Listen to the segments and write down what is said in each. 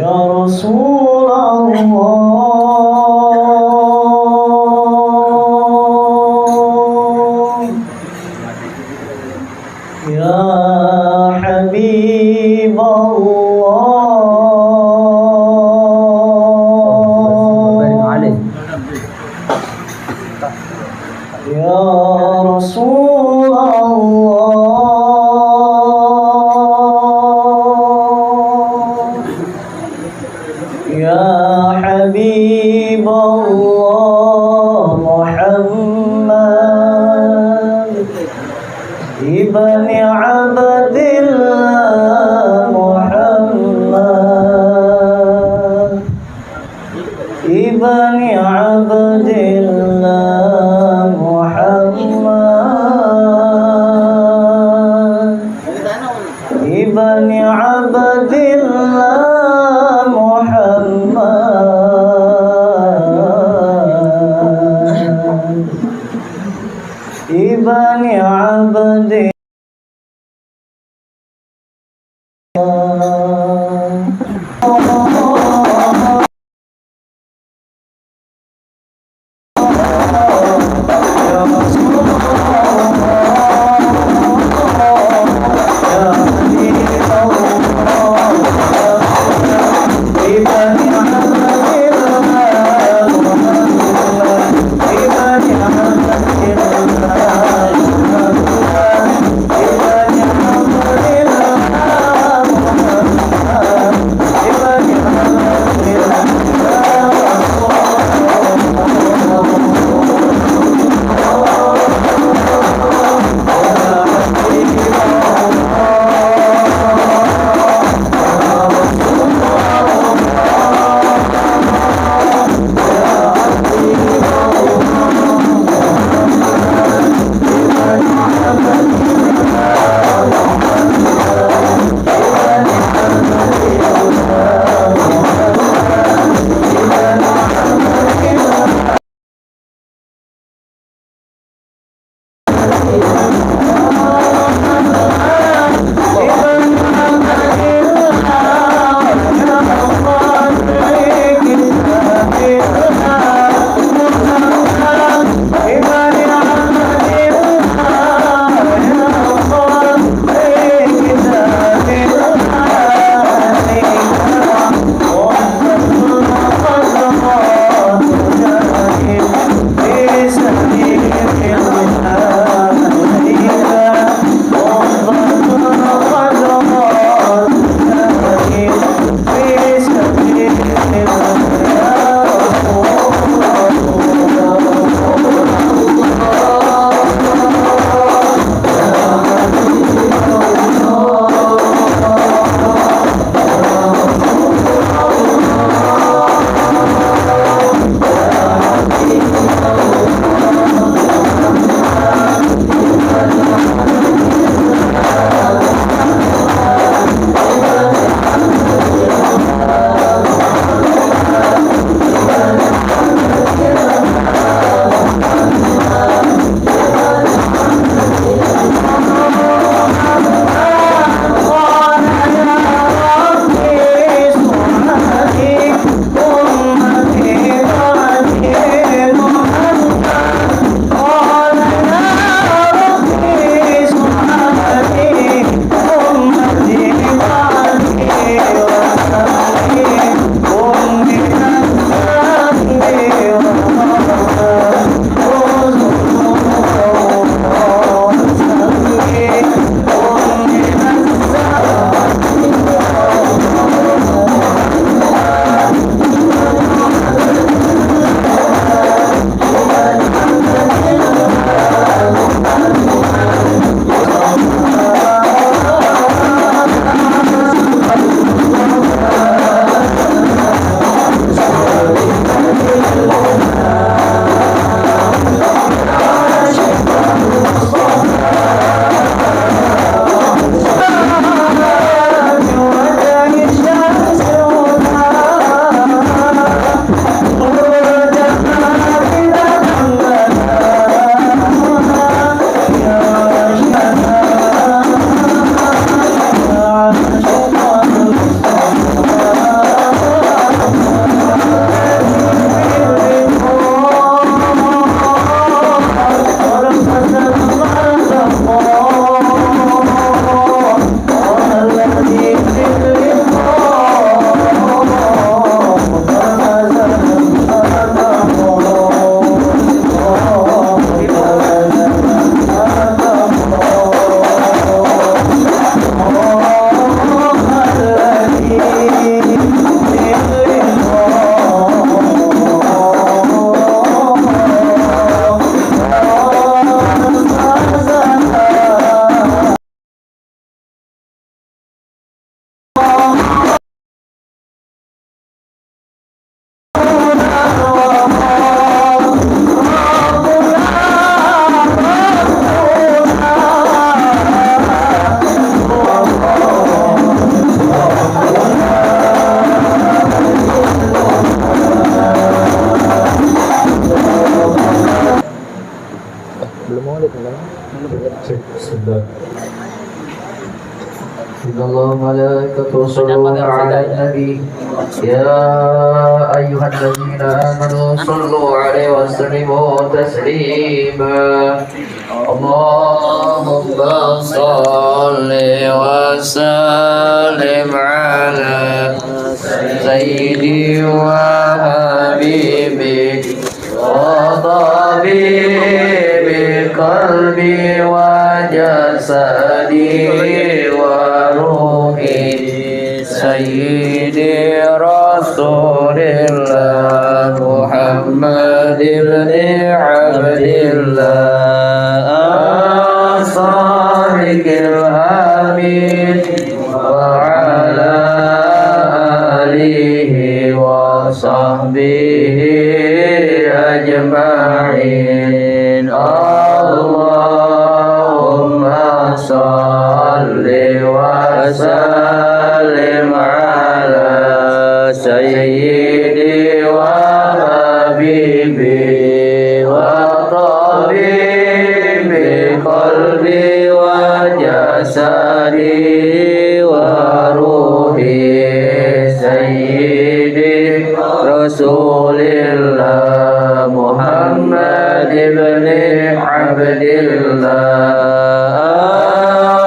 يا رسول الله يا حبيب الله يا رسول الله يا حبيب الله محمد ابن عبد الله محمد ابن عبد الله محمد ابن عبد الله محمد ابن عبد إن الله وملائكته يصلون على النبي يا أيها الذين آمنوا صلوا عليه وسلموا تسليما اللهم صل وسلم على سيدي وحبيبي وطبيب قلبي وجسدي وروحي سيدي رسول الله محمد بن عبد الله الصادق الأمين وعلى آله وصحبه أجمعين اللهم صل وسلم على سيدي وحبيبي وطبيب قلبي وجسدي وروحي سيدي رسول الله محمد بن عبد الله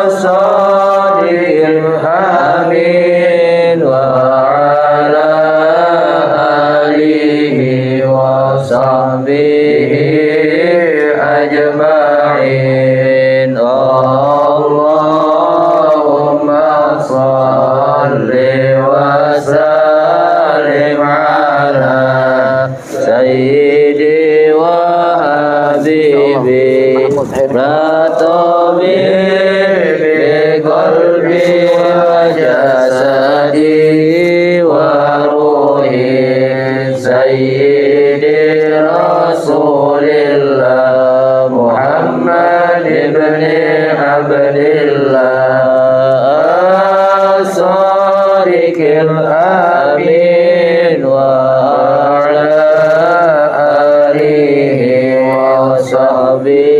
الصادق الأمين وعلى آله وصحبه أجمعين اللهم صل وسلم على سيدي وحبيبي وطبيب قلبي وجسدي وروحي سيدي رسول الله محمد بن عبد الله الصادق الأمين وعلى آله وصحبه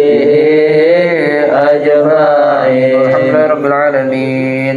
أجمعين الحمد لله رب العالمين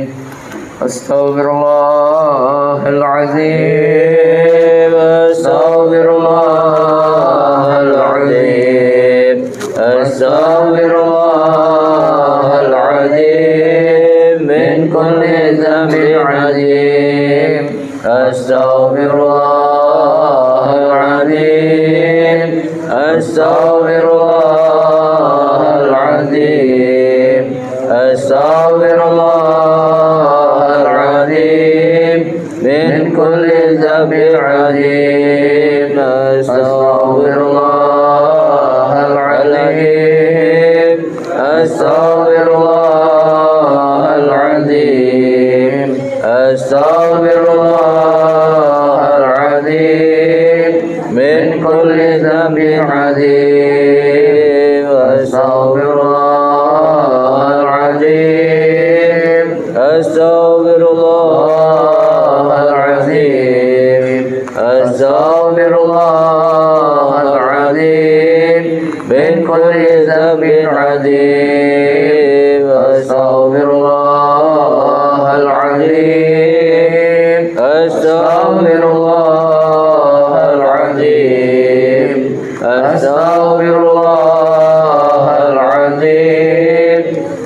أستغفر الله العظيم أستغفر الله العظيم أستغفر الله العظيم من كل ذنب عظيم أستغفر الله العظيم أستغفر الله العظيم أستغفر الله العظيم من كل ذنب عظيم أستغفر الله العظيم أستغفر الله العظيم أستغفر الله العظيم من كل ذنب عظيم أستغفر الله العظيم أستغفر الله العظيم أستغفر الله العظيم من كل ذنب عظيم أستغفر الله العظيم أستغفر الله العظيم أستغفر الله العظيم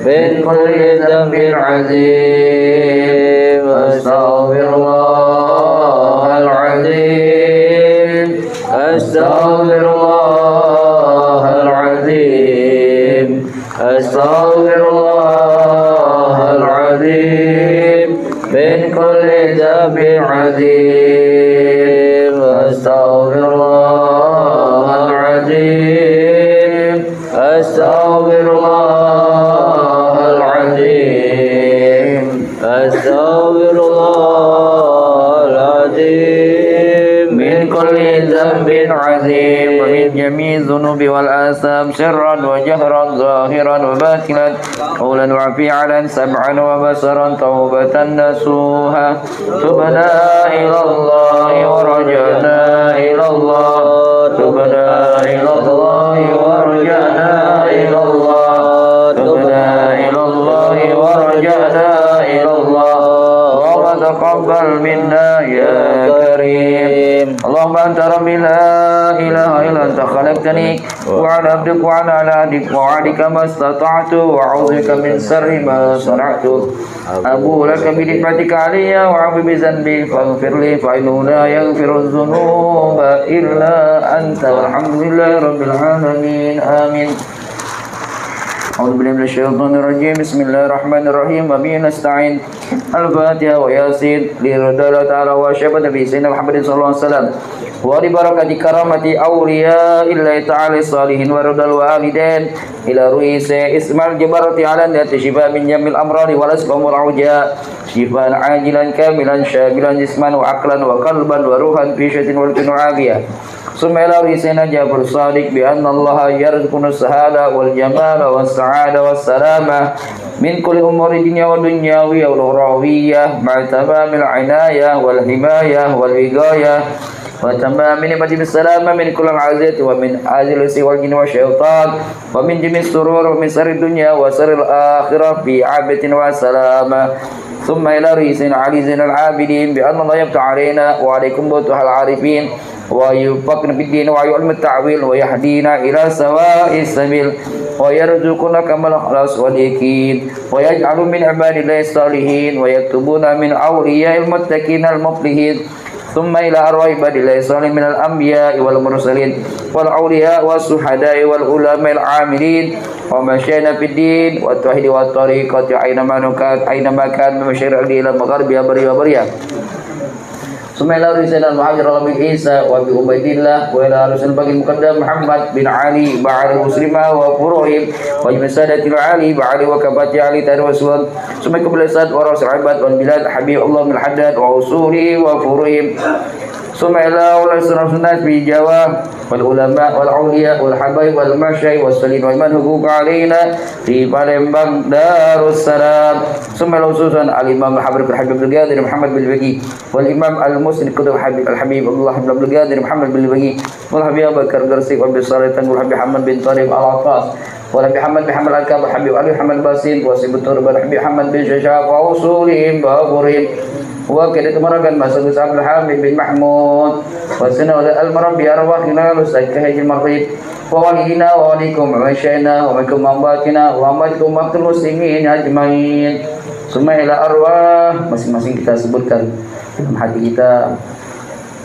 من كل ذنب عظيم أستغفر الله العظيم أستغفر الله العظيم أستغفر الله العظيم من كل ذنب عظيم أستغفر الله العظيم أستغفر الله العظيم أستغفر الله العظيم من كل ذنب عظيم ومن جميع الذنوب والآثام سرا وجهرا ظاهرا وباطنا قولا وفعلا سمعا وبصرا توبة نسوها تبنا إلى الله ورجعنا إلى الله تبنا إلى الله ورجعنا إلى الله تبنا إلى تقبل منا يا كريم اللهم أنت ربي لا إله إلا أنت خلقتني وعلى عبدك وعلى عهدك ووعدك ما استطعت وأعوذ بك من شر ما صنعت أبو لك بنعمتك علي وأعوذ بذنبي فاغفر لي فإنه لا يغفر الذنوب إلا أنت والحمد لله رب العالمين آمين. أعوذ بالله من الشيطان الرجيم بسم الله الرحمن الرحيم وبه نستعين الفاتحة وياسين لرضا الله تعالى وشفاعة نبي سيدنا محمد صلى الله عليه وسلم ولبركة كرامة أولياء الله تعالى الصالحين ورضا الوالدين إلى رؤيس اسم الجبرة على النت شفاء من جميع الأمراض والأسقام والعوجاء شفاء عاجلا كاملا شاملا جسما وعقلا وقلبا وروحا في شتى والكن عافية ثم إلى رئيسنا جابر الصادق بأن الله يرزقنا السهادة والجمال والسعادة والسلامة من كل أمور الدنيا والدنيوية والأخروية مع تمام العناية والحماية والوقاية وتمام نعمة بالسلامة من كل العزيز ومن عازل الإنس والجن والشيطان ومن جميع السرور ومن سر الدنيا وسر الآخرة في عافية وسلامة ثم إلى رئيسنا علي زين العابدين بأن الله يفتح علينا وعليكم بوتها العارفين ويوفقنا بالدين ويعلم التعويل ويهدينا إلى سواء السبيل ويرزقنا كما الإخلاص واليقين ويجعل من عباد الله الصالحين ويكتبون من أولياء المتقين المفلحين ثم إلى أرواح عباد الله الصالحين من الأنبياء والمرسلين والأولياء والشهداء والعلماء العاملين ومشايخنا في الدين والتوحيد والطريقة أينما كان من مشارق إلى المغرب يا بري وبريا ثم إلى رسالة المهاجر بن عيسى وأبي عبيد الله وإلى رسول الباقي المقدم محمد بن علي بعد مسلمة وفروعهم وجميع سادة العالي بعد وكبات علي تاريخ وسود ثم قبل الساد ورأس العباد والبلاد حبيب الله من الحداد وأصوله وفروعهم ثم إلى أولى السنة في جوا والعلماء والأولياء والحبايب والمشايخ والسلين ومن حقوق علينا في Palembang Darussalam ثم خصوصا الإمام الحبيب الحبيب القادر محمد بالبقي والإمام المسند القدوة الحبيب الله بن عبد القادر محمد بالبقي والحبيب أبو بكر القرسي وأبي صالح تنقل الحبيب محمد بن طارق العطاس والحبيب محمد بن حمد الكاب الحبيب علي محمد باسين وسيب التربة الحبيب محمد بن ششاب وأصولهم وأبورهم وكذا مرقا مسعود عبد الحميد بن محمود وسنة المربي أرواحنا مستكهج المريض ووالدنا ووالدكم ومشايخنا ومنكم أمواتنا وأمواتكم وأموات المسلمين أجمعين ثم إلى أرواح masing-masing kita sebutkan dalam hati kita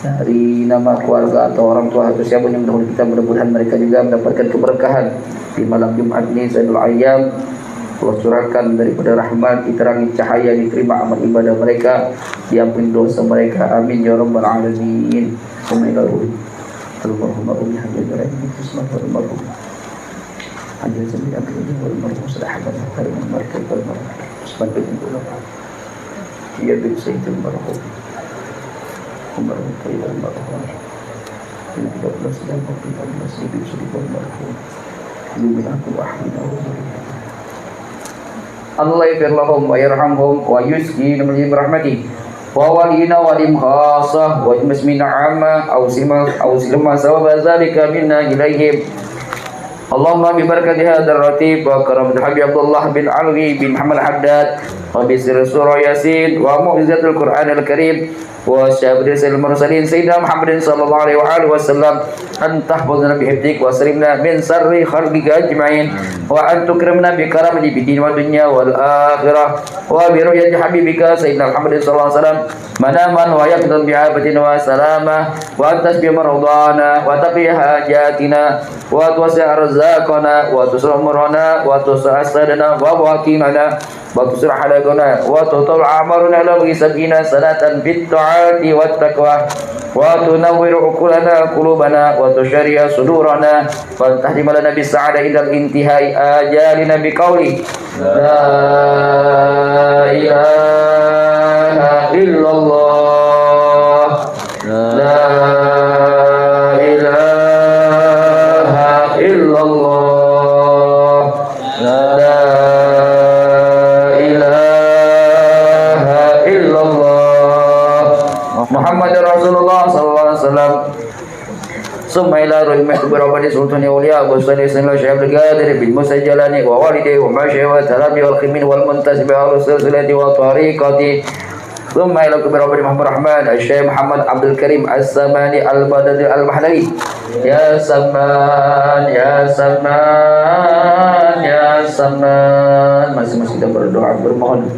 dari nama keluarga atau orang tua atau siapa yang mendahului kita, mudah-mudahan mereka juga mendapatkan keberkahan di malam Jumat ini Zainul Ayyam. Allah curahkan daripada rahmat, diterangi cahaya, diterima amal ibadah mereka, diampuni dosa mereka, amin ya rabbal alamin. Allahumma umi hajjal jaraim bismillahirrahmanirrahim hajjal zambi akhirnya wal marhum sadahabat karim markab wal marhum sebagai bentuk ia bin sayyidul marhum umar tayyib marhum ini 13 dan 14 ibn sulaiman marhum ini aku wahina Allah yaghfir lahum wa yarhamhum wa yusqihim min rahmatih wa walina wa lim khassah wa muslimina amma aw silma sawaba zalika minna ilaihim Allahumma bi barakati hadzal ratib wa karam Habib Abdullah bin Ali bin Muhammad Haddad wa bi sirri surah Yasin wa mu'jizatul Qur'an al-Karim wa syafatil mursalin sayyidina Muhammadin sallallahu alaihi wasallam an tahfazna bi hifdzik wa salimna min sarri khalqika ajma'in wa an tukrimna bi karamati fid din wa dunya wal akhirah wa bi ru'yati habibika sayyidina Muhammadin sallallahu alaihi wasallam manaman wa yaqdan bi abatin wa salamah wa antas bi maradana wa taqi hajatina wa tuwasi' arzaqana wa tusra umrana wa tusra asadana wa waqina wa tusra halaqana wa tutul amaruna la wisabina salatan bit ta'ati wat taqwa wa tunawwiru uqulana qulubana wa tusyari'a sudurana wa tahdim lana bis sa'ada ila intihai ajalina bi qawli la ilaha illallah la ilaha illallah la ilaha illallah Muhammadur Rasulullah sallallahu alaihi wasallam. Summa ila rahmat berabadi sultan awliya Abu Sa'id Sayyid Syekh Abdul Qadir bin Musa Jalani wa walidayhi wa masyayikh wa talabi wal khimin wal muntasib wa silsilati wa tariqati ثم إلى كبير ربنا محمد الرحمن الشيخ محمد عبد الكريم السماني البدري المحلي. يا سمان يا سمان ya Saman. Masing-masing kita berdoa bermohon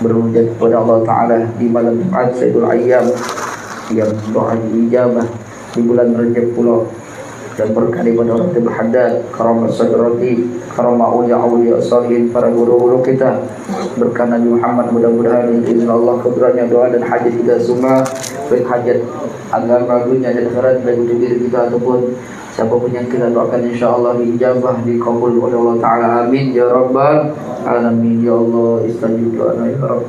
bermunajat kepada Allah Ta'ala di malam Jumat Sayyidul Ayyam yang doa dijabah di bulan Rajab pula, dan berkah daripada orang yang berhadat karamah sadrati karamah awliya salihin para guru-guru kita, berkah Nabi Muhammad. Mudah-mudahan izin Allah kebenarannya doa dan hajat kita semua, baik hajat agama dunia dan akhirat, baik untuk diri kita ataupun siapapun yang kita doakan, insyaallah dijabah dikabul oleh Allah Ta'ala. Amin ya rabbal alamin. Ya Allah istajib doana ya Rabb.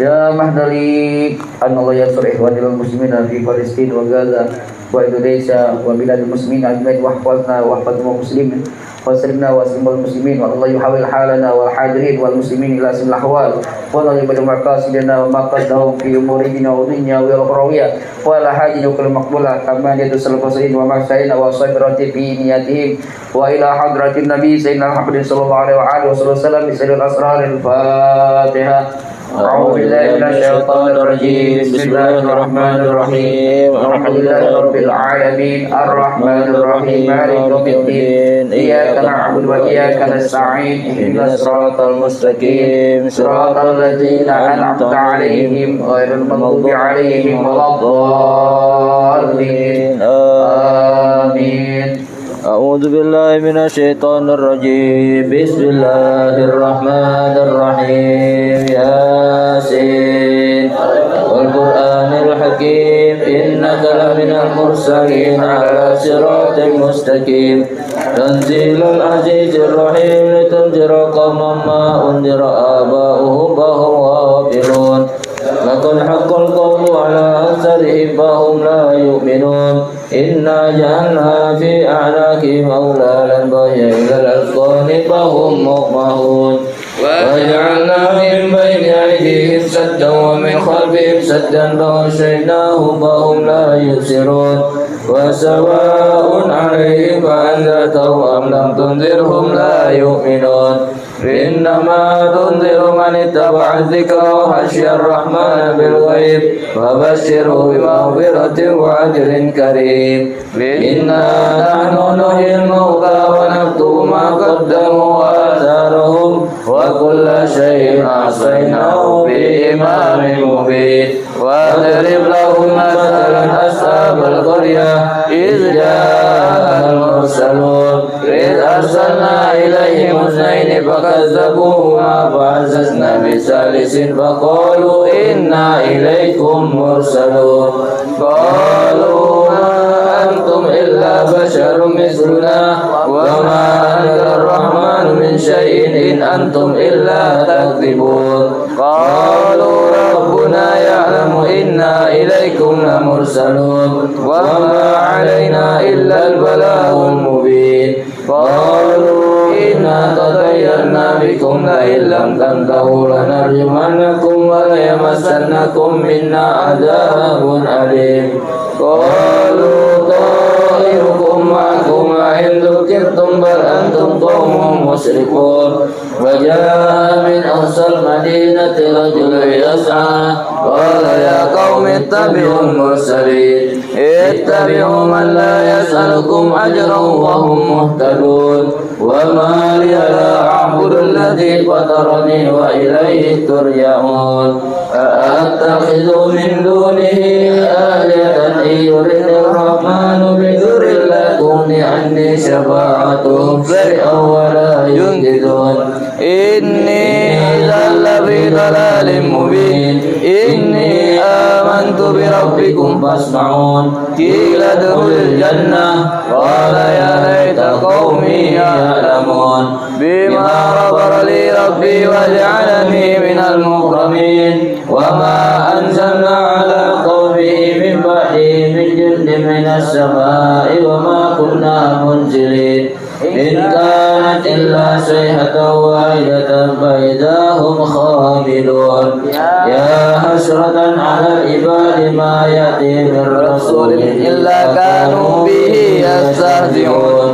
Ya mahdali an Allah yansur ikhwanil muslimin fi Palestin wa Gaza wa Indonesia wa biladil muslimin ajmain wa hafazna wa hafazul muslimin wa salimna wa salimul muslimin wa Allah yuhawil halana wal hadirin wal muslimin ila sil ahwal wa la yabdu maqasidina wa maqadahum fi umurina wa dunya wa ukhrawiyah wa la hajinu kul maqbulah kama yatusal qasidin wa ma'saina wa sabirati fi niyatihim wa ila hadratin nabi sayyidina Muhammad sallallahu alaihi wasallam bi sirril asraril Fatihah. أعوذ بالله من الشيطان الرجيم. بسم الله الرحمن الرحيم. الحمد لله رب العالمين الرحمن الرحيم مالك يوم الدين إياك نعبد وإياك نستعين اهدنا الصراط المستقيم صراط الذين أنعمت عليهم غير المغضوب عليهم ولا الضالين آمين. أعوذ بالله من الشيطان الرجيم. بسم الله الرحمن الرحيم. ياسين والقرآن الحكيم إنك لمن المرسلين على صراط مستقيم تنزيل العزيز الرحيم لتنذر قوما ما أنذر آباؤهم فهم غافلون لقد حق القول على أكثرهم فهم لا يؤمنون إنا جعلنا في أعناقهم أغلالا فهي إلى الأذقان فهم مقمحون وجعلنا من بين أيديهم سدا ومن خلفهم سدا فغشيناهم فهم لا يبصرون وسواء عليهم أأنذرتهم أم لم تنذرهم لا يؤمنون إنما تنذر من اتبع الذكر وخشي الرحمن بالغيب فبشره بمغفرة وأجر كريم. إنا نحن نحيي الموتى ونكتب ما قدموا وآثارهم وكل شيء أحصيناه بإمام مبين. واضرب لهم مثلا أصحاب القرية إذ جاء المرسلون إذ أرسلنا إليهم اثنين فكذبوهما فعززنا بثالث فقالوا إنا إليكم مرسلون قالوا ما أنتم إلا بشر مثلنا وما أنزل الرحمن من شيء إن أنتم إلا تكذبون قالوا ربنا يعلم إنا إليكم لمرسلون وما علينا إلا البلاغ المبين. قالوا إنا تطيرنا بكم لئن لم تنتهوا لنرجمنكم وليمسنكم منا عذاب أليم. قالوا طائركم معكم أئن ذكرتم بل أنتم قوم مسرفون. وجاء من أقصى المدينة رجل يسعى قال يا قوم اتبعوا المرسلين اتبعوا من لا يسألكم أجرا وهم مهتدون. وما لي لا أعبد الذي فطرني وإليه ترجعون. أأتخذ من دونه آلهة إن يردني الرحمن بضر لا تغن عني شفاعتهم شيئا ولا ينقذون. إني إذا لفي ضلال مبين. إني آمنت بربكم فاسمعون. قيل ادخل الجنة قال يا ليت قومي يعلمون بما غفر لي ربي وجعلني من المكرمين. وما أنزلنا على قومه من بعده من جند من السماء وما كنا منزلين إن كانت إلا صيحة واحدة فإذا هم خامدون يا حسرة على العباد ما يأتي من رسول إلا كانوا به يستهزئون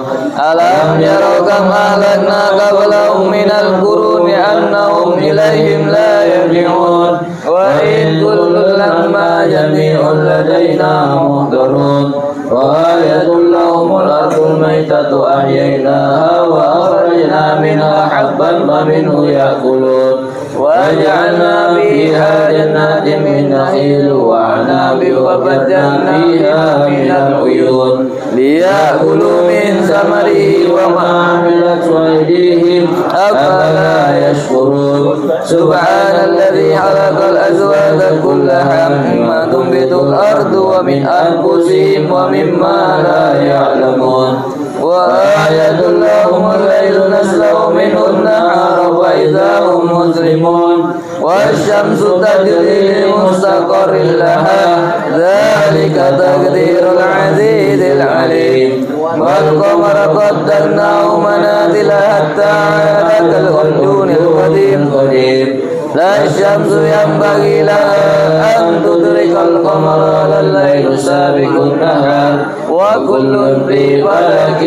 ألم يروا كم أهلكنا قبلهم من القرون أنهم إليهم لا يرجعون وإن كل لما جميع لدينا محضرون وآية لهم الأرض الميتة أحييناها وأخرجنا منها حبا فمنه يأكلون وجعلنا فيها جنات من نخيل وأعناب وفجرنا فيها من العيون ليأكلوا من ثمره وما عملت أيديهم أفلا يشكرون سبحان الذي خلق الأزواج كلها مما تنبت الأرض ومن أنفسهم ومما لا يعلمون وآية لهم الليل نسلخ منه النهار فإذا هم مسلمون والشمس تجري لمستقر لها ذلك تقدير العزيز العليم والقمر قدرناه منازل حتى عاد كالعرجون القديم لا الشمس ينبغي لها أن تدرك القمر ولا الليل سابق النهار وكل في فلك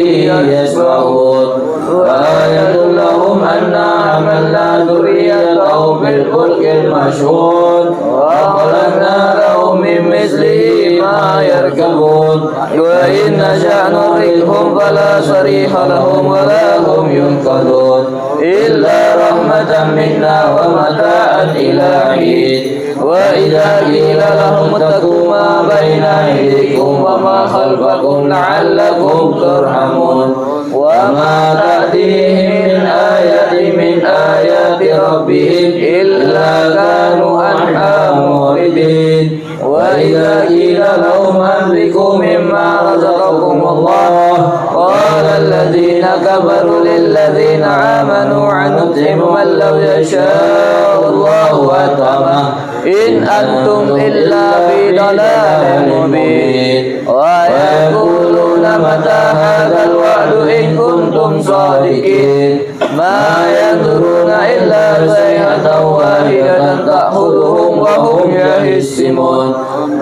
يسبحون وآية لهم أنا حملنا ذريتهم بالفلك المشحون وخلقنا لهم من مثله ما يركبون وإن نشأ نغرقهم فلا صريخ لهم ولا هم ينقذون إلا رحمة منا ومتاعا إلى حين وإذا قيل لهم اتقوا ما بين أيديكم وما خلفكم لعلكم ترحمون وما تأتيهم من آية من آيات ربهم إلا كانوا عنها معرضين وإذا قيل لهم أنفقوا مما رزقكم الله قال الذين كفروا للذين آمنوا نطعم من لو يشاء الله أطعمه إن أنتم إلا في ضلال مبين ويقولون متى هذا الوعد إن كنتم صادقين ما ينظرون إلا صيحة واحدة تأخذهم وهم يهسمون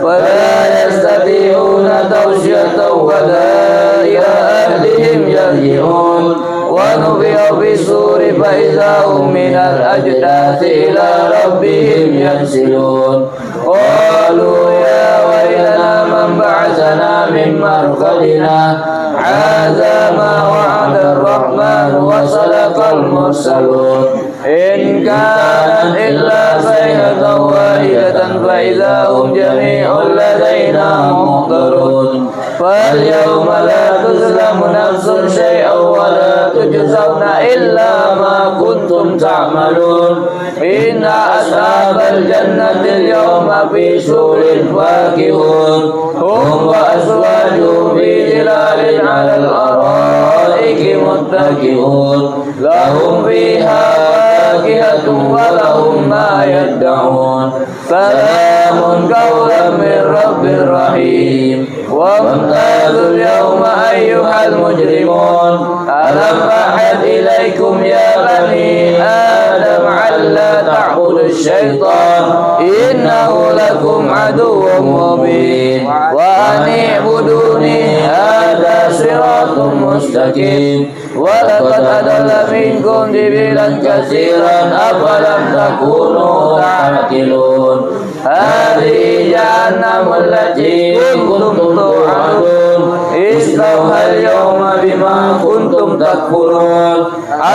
ولا يستطيعون توصية ولا إلى أهلهم يرجعون ونفخ في الصور فإذا هم من الأجداث إلى ربهم ينسلون قالوا يا ويلنا من بعثنا من مرقدنا هذا ما وعد الرحمن وصدق المرسلون إن كانت إلا صيحة واحدة فإذا هم جميع لدينا محضرون فاليوم لا تظلم نفس شيئا ولا تجزون إلا ما كنتم تعملون إن أصحاب الجنة اليوم في شغل فاكهون هم وأزواجهم في ظلال على الأرائك متكئون لهم فيها فاكهة ولهم ما يدعون سلام قولا من رب رحيم وامتازوا اليوم أيها المجرمون ألم أعهد إليكم يا بني آدم ألا تعبدوا الشيطان إنه لكم عدو مبين وأن اعبدوني هذا صراط مستقيم ولقد أضل منكم جبلا كثيرا أفلم تكونوا تعقلون هذه جهنم التي كنتم توعدون اصلوها اليوم بما كنتم تكفرون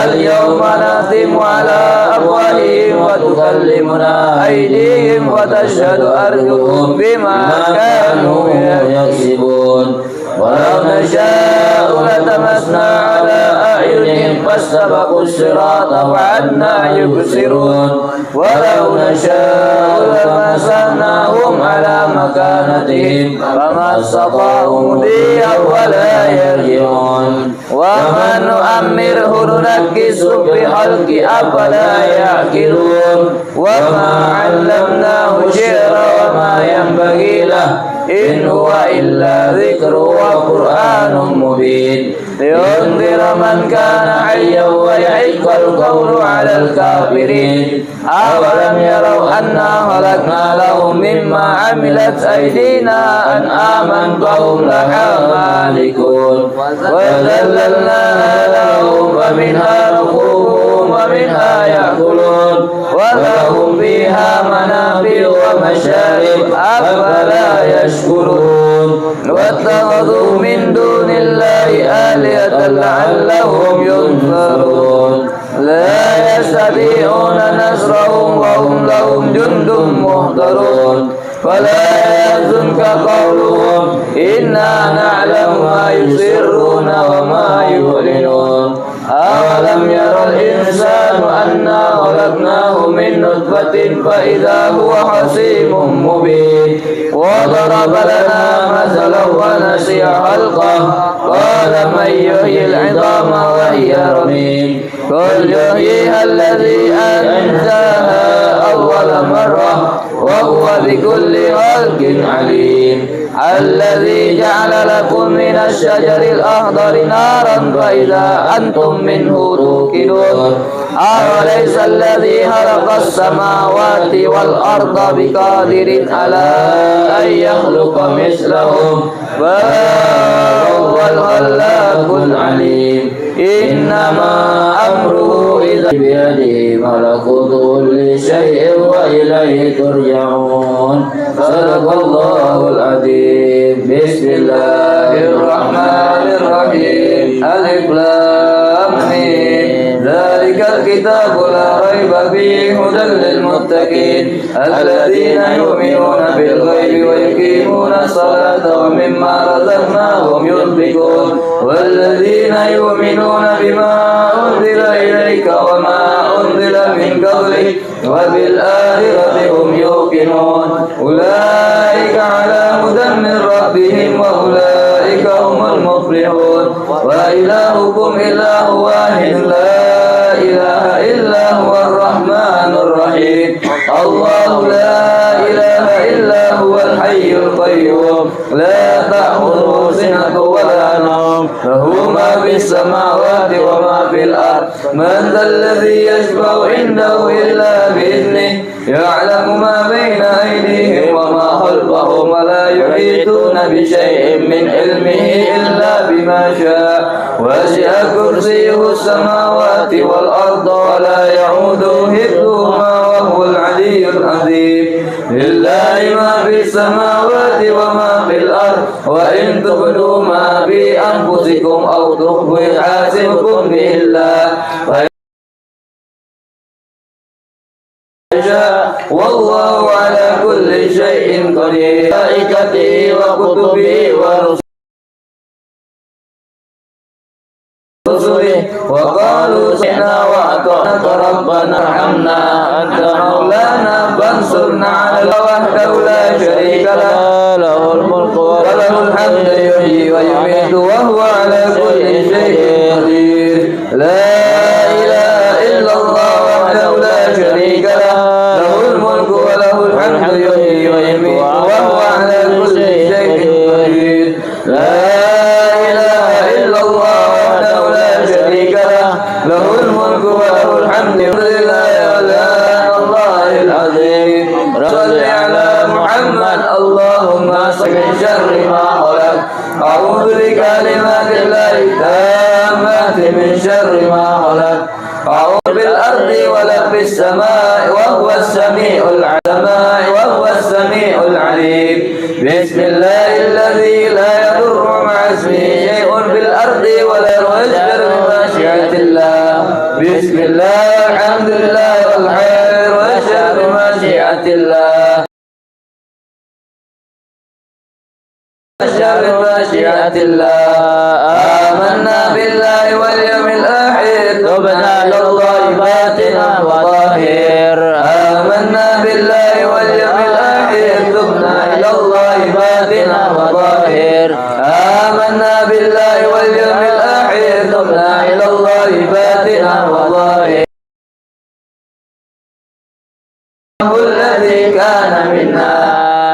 اليوم نختم على أفواههم وتكلمنا أيديهم وتشهد أرجلهم بما كانوا يكسبون ولو نشاء لتمسنا على أعينهم فاستبقوا الصراط وعنا يبصرون ولو نشاء لمسناهم على مكانتهم فما استطاعوا مضيا ولا يرجعون وما نؤمره ننكسه في خلق أفلا يعقلون وما علمناه شعرا ما ينبغي له إن هو إلا ذكر وقرآن مبين لينذر من كان حيا ويحق القول على الكافرين أولم يروا أنا خلقنا لهم مما عملت أيدينا أنعاما فهم لها مالكون وذللناها لهم ومنها ركوبهم ومنها يأكلون ولهم فيها منافع ومشارب أفلا يشكرون واتخذوا من دون الله آلهة لعلهم ينصرون لا يستطيعون نصرهم وهم لهم جند محضرون فلا يحزنك قولهم إنا نعلم ما يسرون وما يعلنون أولم ير الإنسان أنا خلقناه من نطفة فإذا هو خصيم مبين وضرب لنا مثلا ونسي خلقه قال من يحيي العظام وهي رميم قل يحييها الذي أنشأها أول مرة وهو بكل خلق عليم الذي جعل لكم من الشجر الأخضر نارا فإذا أنتم منه توقدون أوليس الذي خلق السماوات والأرض بقادر على أن يخلق مثلهم فهو الخلاق العليم إنما أمره إذا بيده ملكوت كل شيء وإليه ترجعون صدق الله العظيم بسم الله الرحمن الرحيم ألف لام ميم ذلك الكتاب لا ريب فيه هدى للمتقين الذين يؤمنون بالغيب ويقيمون الصلاة ومما رزقناهم ينفقون والذين يؤمنون بما أنزل إليك وما أنزل من قبلك وبالآخرة هم يوقنون أولئك على هدى من ربهم وأولئك هم المفلحون وإلهكم إله واحد لا إله إلا هو الرحمن الرحيم الله لا إله إلا هو الحي القيوم لا تأخذه سنة ولا نوم له ما في السماوات وما في الأرض من ذا الذي يشفع عنده إلا بإذنه يعلم ما بين أيديهم وما خلفهم ولا يحيطون بشيء من علمه إلا بما شاء وسع كرسيه السماوات والأرض ولا يعوده حفظهما وهو العلي العظيم لله ما في السماوات وما في الأرض وإن تبدوا ما في أنفسكم أو تخفوا يحاسبكم به الله والله على كل شيء قدير ملائكته وكتبه ورسله وقالوا سمعنا وأطعنا ربنا ارحمنا أنت مولانا فانصرنا على وحده لا شريك له له الملك وله الحمد يحيي ويميت وهو على كل شيء قدير لا إله إلا الله وحده لا شريك له له الملك وله الحمد يحيي ويميت وهو على كل شيء قدير لا إله إلا الله وحده لا شريك له له الملك وله الحمد لله ولا الله العظيم صل على محمد اللهم صل من شر ما خلق أعوذ بكلمات الله التامات من شر ما خلق أعوذ بالأرض ولا في السماء وهو السميع العليم وهو السميع العليم بسم الله الذي لا يضر مع اسمه شيء في الأرض ولا يشجر بمشيئة الله بسم الله الحمد لله والخير والشر بمشيئة الله الشر بمشيئة الله آمنا بالله واليوم الآخر تبنا إلى الله باطنا وظاهر آمنا بالله واليوم الآخر تبنا إلى الله باطنا وظاهر آمنا بالله واليوم الآخر تبنا إلى الله باطنا وظاهر الذي كان منا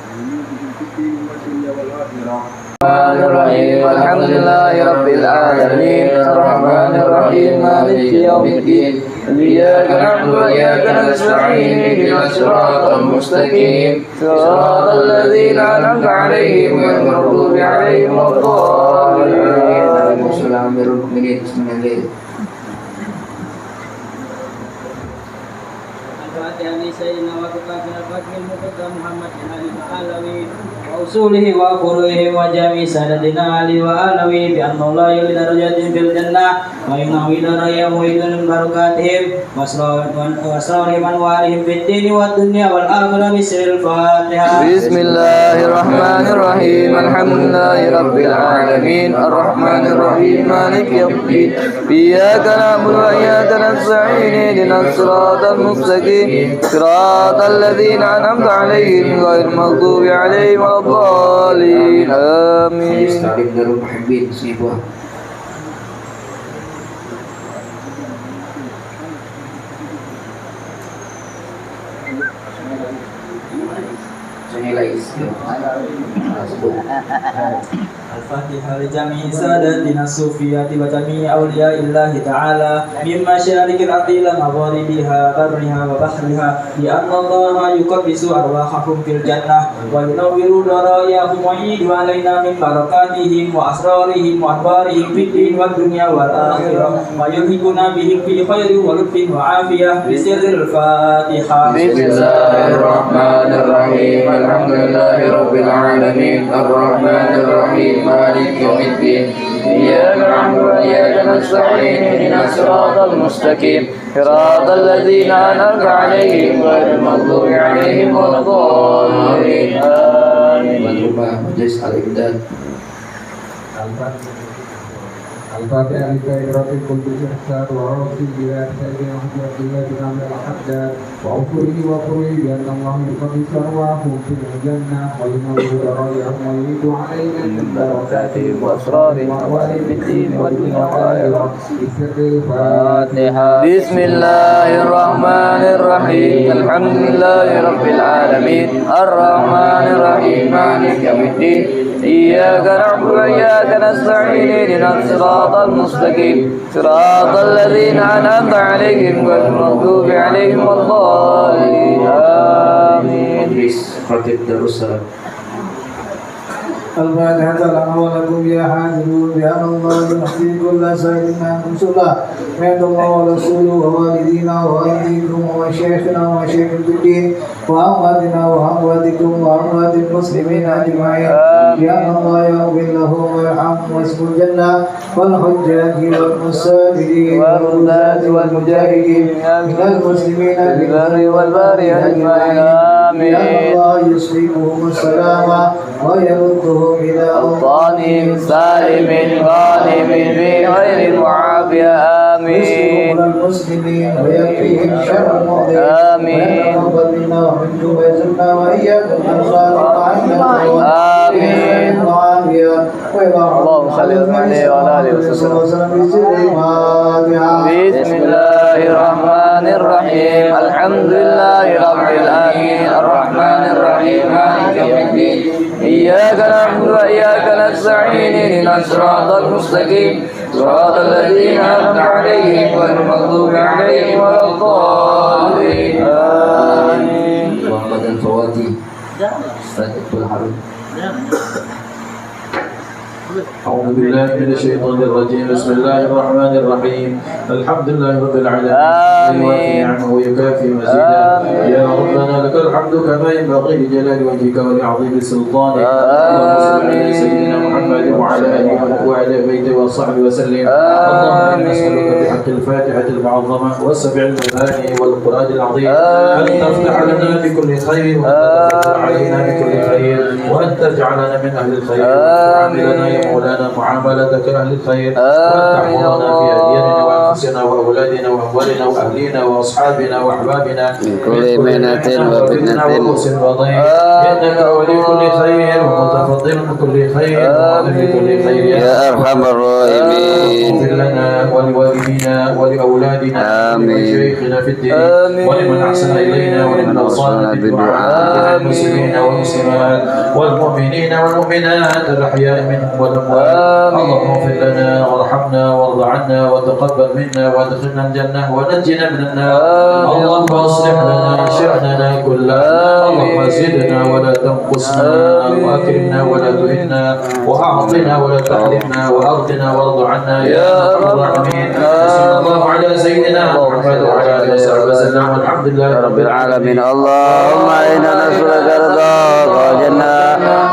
الرحمن الرحيم الحمد لله رب العالمين الرحمن الرحيم مالك يوم الدين إياك نعبد وإياك نستعين اهدنا الصراط المستقيم صراط الذين أنعمت عليهم غير المغضوب عليهم ولا الضالين. وأصوله وفروعه وجميع سادتنا علي وآلوي بأن الله يولد درجات في الجنة وينوي درجهم ويدن بركاتهم وأسرار من والهم في الدين والدنيا والآخرة بسر الفاتحة. بسم الله الرحمن الرحيم الحمد لله رب العالمين الرحمن الرحيم مالك يوم الدين إياك نعبد وإياك نستعين اهدنا الصراط المستقيم صراط الذين أنعمت عليهم غير المغضوب عليهم ولا الضالين آمين. الفاتحة لجميع ساداتنا الصوفيات وجميع أولياء الله تعالى من مشارق الأرض إلى مغاربها برها وبحرها لأن الله يقدس أرواحهم في الجنة وينور ضرائرهم ويعيد علينا من بركاتهم وأسرارهم وأخبارهم في الدين والدنيا والآخرة ويلحقنا بهم في خير ولطف وعافية بسر الفاتحة. بسم الله الرحمن الرحيم الحمد لله رب العالمين الرحمن الرحيم مالك يوم الدين إياك نعبد وإياك نستعين اهدنا الصراط المستقيم صراط الذين أنعمت عليهم غير المغضوب عليهم ولا الضالين آمين. الفاتحة لدائرة القدس الإحسان ورب البلاد سيدنا محمد الله بن عبد الحداد وأصوله وفروعه بأن الله يقدس أرواحهم في الجنة وينور ضرائرهم ويريد علينا من بركاتهم وأسرارهم وأوائل الدين والدنيا والآخرة بسر الفاتحة. بسم الله الرحمن الرحيم الحمد لله رب العالمين الرحمن الرحيم مالك يوم الدين إياك نعبد وإياك نستعين اهدنا الصراط المستقيم صراط الذين أنعمت عليهم غير المغضوب عليهم ولا الضالين آمين. الفاتحة لنا ولكم يا حاضرون بأن الله يحيي كل سائل منكم صلاة وعند الله ورسوله ووالدينا ووالديكم ومشايخنا ومشايخ الدين وأمواتنا وأمواتكم وأموات المسلمين أجمعين بأن الله يغفر لهم ويرحمهم ويسكن الجنة والحجاج والمساجدين والغزاة والمجاهدين من المسلمين بالبر والبحر أجمعين بأن الله يسلمهم السلام ويردهم إلى أوطانهم سالم غانم بغير معافية آمين. المسلمين ويكفيهم شر المؤذين آمين. ويتقبل منا ومنكم ويزلنا وإياكم من خالق آمين. اللهم صل عليه وعلى آله وسلم. بسم الله الرحمن الرحيم الحمد لله رب العالمين الرحمن الرحيم مالك يوم الدين إياك نعبد وإياك نستعين اهدنا الصراط المستقيم صراط الذين أنعمت عليهم غير المغضوب عليهم ولا الضالين آمين. محمد الفواتي استاذ الحرب. أعوذ بالله من الشيطان الرجيم بسم الله الرحمن الرحيم الحمد لله رب العالمين آمين. نعمه ويكافي مزيدا يا ربنا لك الحمد كما ينبغي لجلال وجهك ولعظيم سلطانك اللهم صل على سيدنا محمد وعلى آله وعلى بيته وصحبه وسلم. اللهم نسألك بحق الفاتحة المعظمة والسبع المثاني والقرآن العظيم أن تفتح لنا بكل خير وأن تفتح علينا بكل خير وأن تجعلنا من أهل الخير وعاملنا يا مولانا معاملتك أهل الخير وتحفظنا في أدياننا وأنفسنا وأولادنا وأموالنا وأهلينا وأصحابنا وأحبابنا من كل مهنة وفتنة وبؤس وضيق إنك ولي كل خير ومتفضل بكل خير ومعلم بكل خير يا أرحم الراحمين. اغفر لنا ولوالدينا ولأولادنا ولمشايخنا في الدين ولمن أحسن إلينا ولمن أوصانا بالدعاء للمسلمين والمسلمات والمؤمنين والمؤمنات الأحياء منهم والأموات. اللهم اغفر لنا وارحمنا وارض عنا وتقبل منا وادخلنا الجنة ونجنا من النار. اللهم اصلح لنا شأننا كله. اللهم زدنا ولا تنقصنا وأكرمنا ولا تهنا وأعطنا ولا تحرمنا وأرضنا وارض عنا يا أرحم الراحمين. صلى الله على سيدنا محمد وعلى آله وصحبه وسلم والحمد لله رب العالمين. اللهم إنا نسألك رضاك والجنة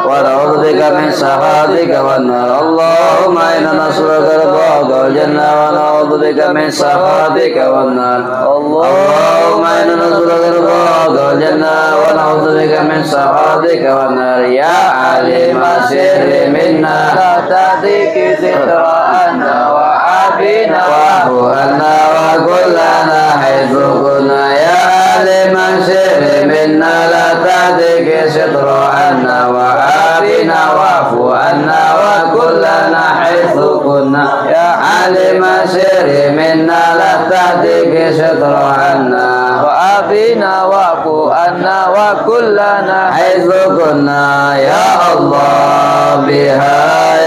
ونعوذ بك من سخطك والنار. اللهم إنا نسألك رضاك والجنة ونعوذ بك من سخطك والنار. اللهم إنا نسألك رضاك والجنة ونعوذ بك من سخطك والنار. يا عليم السر منا لا تهديك ستر عنا وعافنا واعف عنا وكلنا حيث كنا. يا عليم السر منا لا تهديك ستر عنا وعافنا واعف عنا وكلنا حيث كنا. يا عليم السر منا لا تهديك ستر عنا وعافنا واعف عنا وكلنا حيث كنا. يا الله بها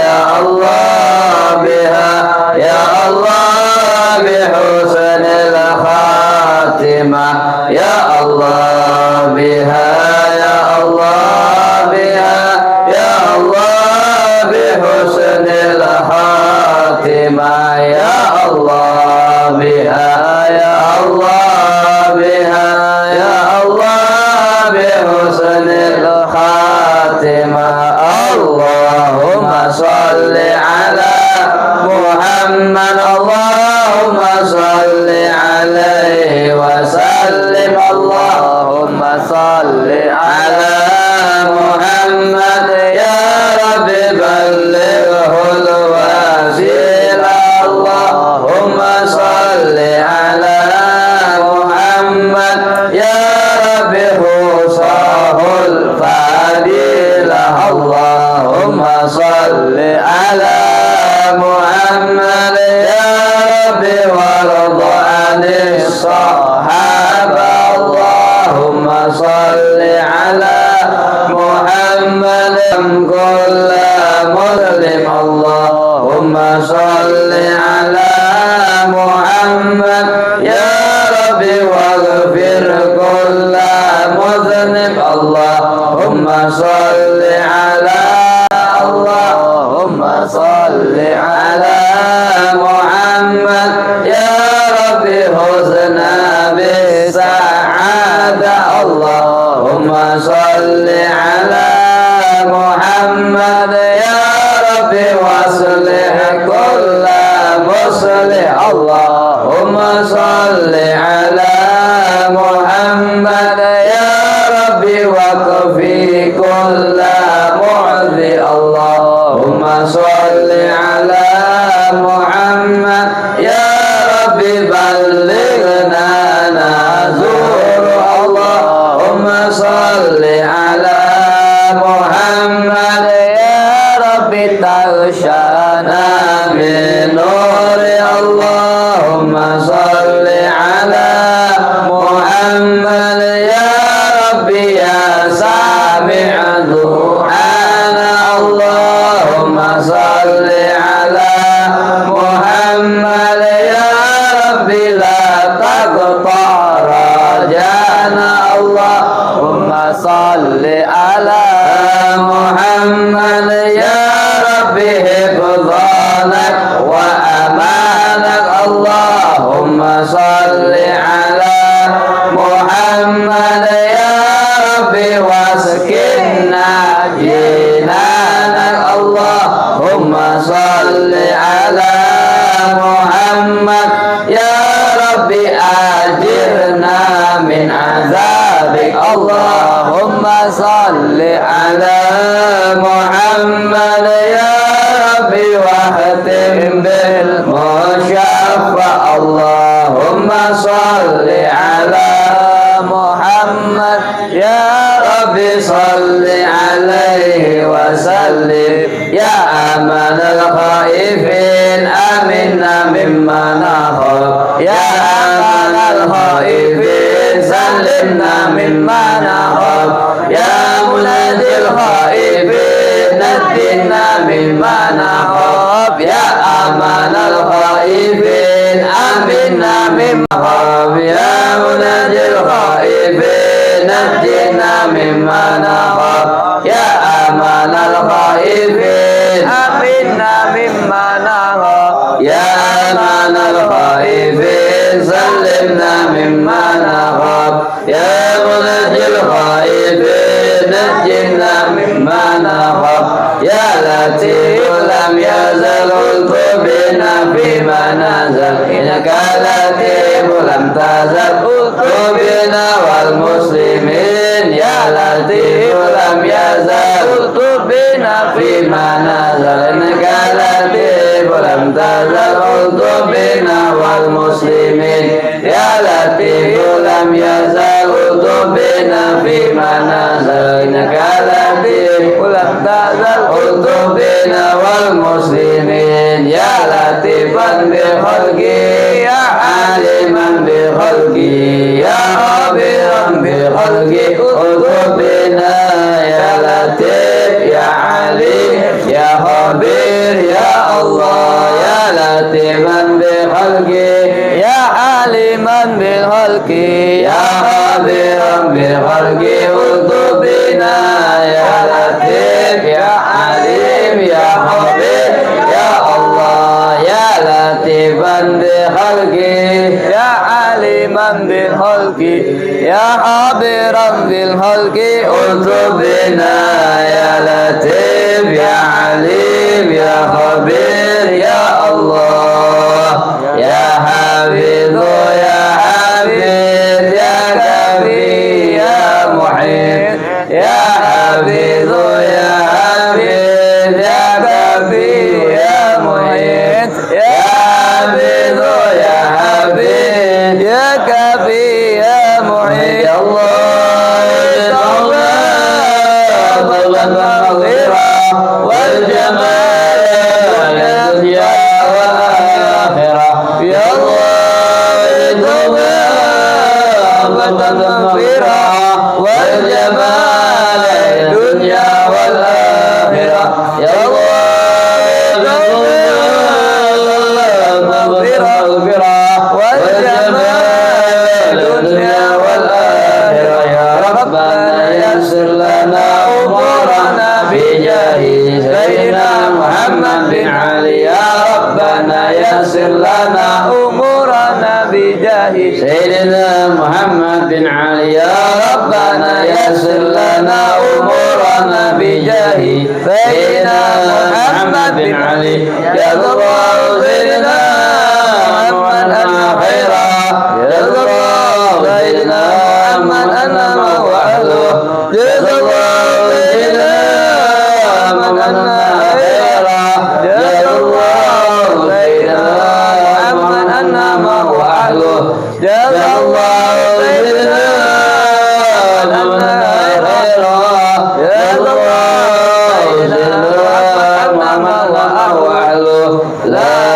يا الله بها يا الله بحسن الخاتمة. يا الله بها يا الله بها يا الله بحسن الخاتمة. يا الله بها يا الله بها يا الله بحسن الخاتمة. اللهم صل على محمد. اللهم صل عليه وسلم. اللهم صل على محمد. يا رب بلغه الوسيلة. اللهم صل على محمد. يا رب خصاه الفضيلة. اللهم صل على محمد. يا رب وارض عن الصحابة. اللهم صل على محمد. كل مسلم. اللهم صل على محمد. يا رب واغفر كل مذنب. اللهم صل على اللهم صل على محمد. يا رب حسنا بالسعادة. اللهم صل على محمد. يا رب واصلح كل مصلح. اللهم صل على محمد. يا رب واكفي كل معذي. اللهم صل على محمد. يا رب بلغنا نزور. اللهم صل على محمد. يا رب تغشانا من نور. اللهم صل على محمد. يا رب يا سامع دعانا. اللهم صل على محمد. يا رب لا يا أمان الخائفين سلمنا مما نخاف يا منادي الخائفين نجنا مما نخاف يا أمان الخائفين آمنا مما نخاف يا منادي الخائفين نجنا مما نخاف يا أمان الخائفين آمنا مما نخاف يا أمان الخائفين سلمنا مما نخاف يا منجي الخائفين نجنا مما نخاف يا لطيف لم يزل الطف بنا فيما نزل إنك لطيف لم تزل الطف بنا والمسلمين يا لطيف لم يزل الطف بنا فيما نزل إنك لطيف لم تزل الطف بنا والمسلمين يا لطيف لم يزل الطف بنا فيما نزل إنك لطيف لم تزل الطف بنا والمسلمين يا لطيفا بخلقي يا عالما بخلقي يا خبيرا بخلقي الطف بنا يا لطيف يا عليم يا خبير يا الله يا لطيفا بخلقي يا عالما بخلقي يا خبيرا بخلقي الطف بنا يا لطيف يا عليم يا خبير يا الله يا لطيفا بخلقي يا عليما بخلقي يا خبيرا بالخلق الطف بنا يا لطيف يا عليم يا خبير يا الله يا حافظ يا حفيظ يا كافي يا محيط يا حافظ يا حفيظ يا كافي يا محيط يا حافظ يا حفيظ يا كافي يا محيط يا الله والجمال والدنيا والآخرة يا الله والمغفرة والجمال الدنيا والآخرة يا الله والمغفرة والجمال الدنيا والآخرة يا ربنا يسر لنا أمورنا بجاه سيدنا محمد بن علي يا ربنا يسر لنا أمورنا بجاه سيدنا محمد بن علي يا ربنا يسر لنا أمورنا بجاه سيدنا محمد بن علي يا الله سيدنا محمد أنا خيرا يا الله سيدنا محمد أنا وأهله يا الله سيدنا محمد أنا خيرا يا الله سيدنا محمد أنا وأهله يا الله سيدنا محمد خيرا يا الله سيدنا محمد وأهله لا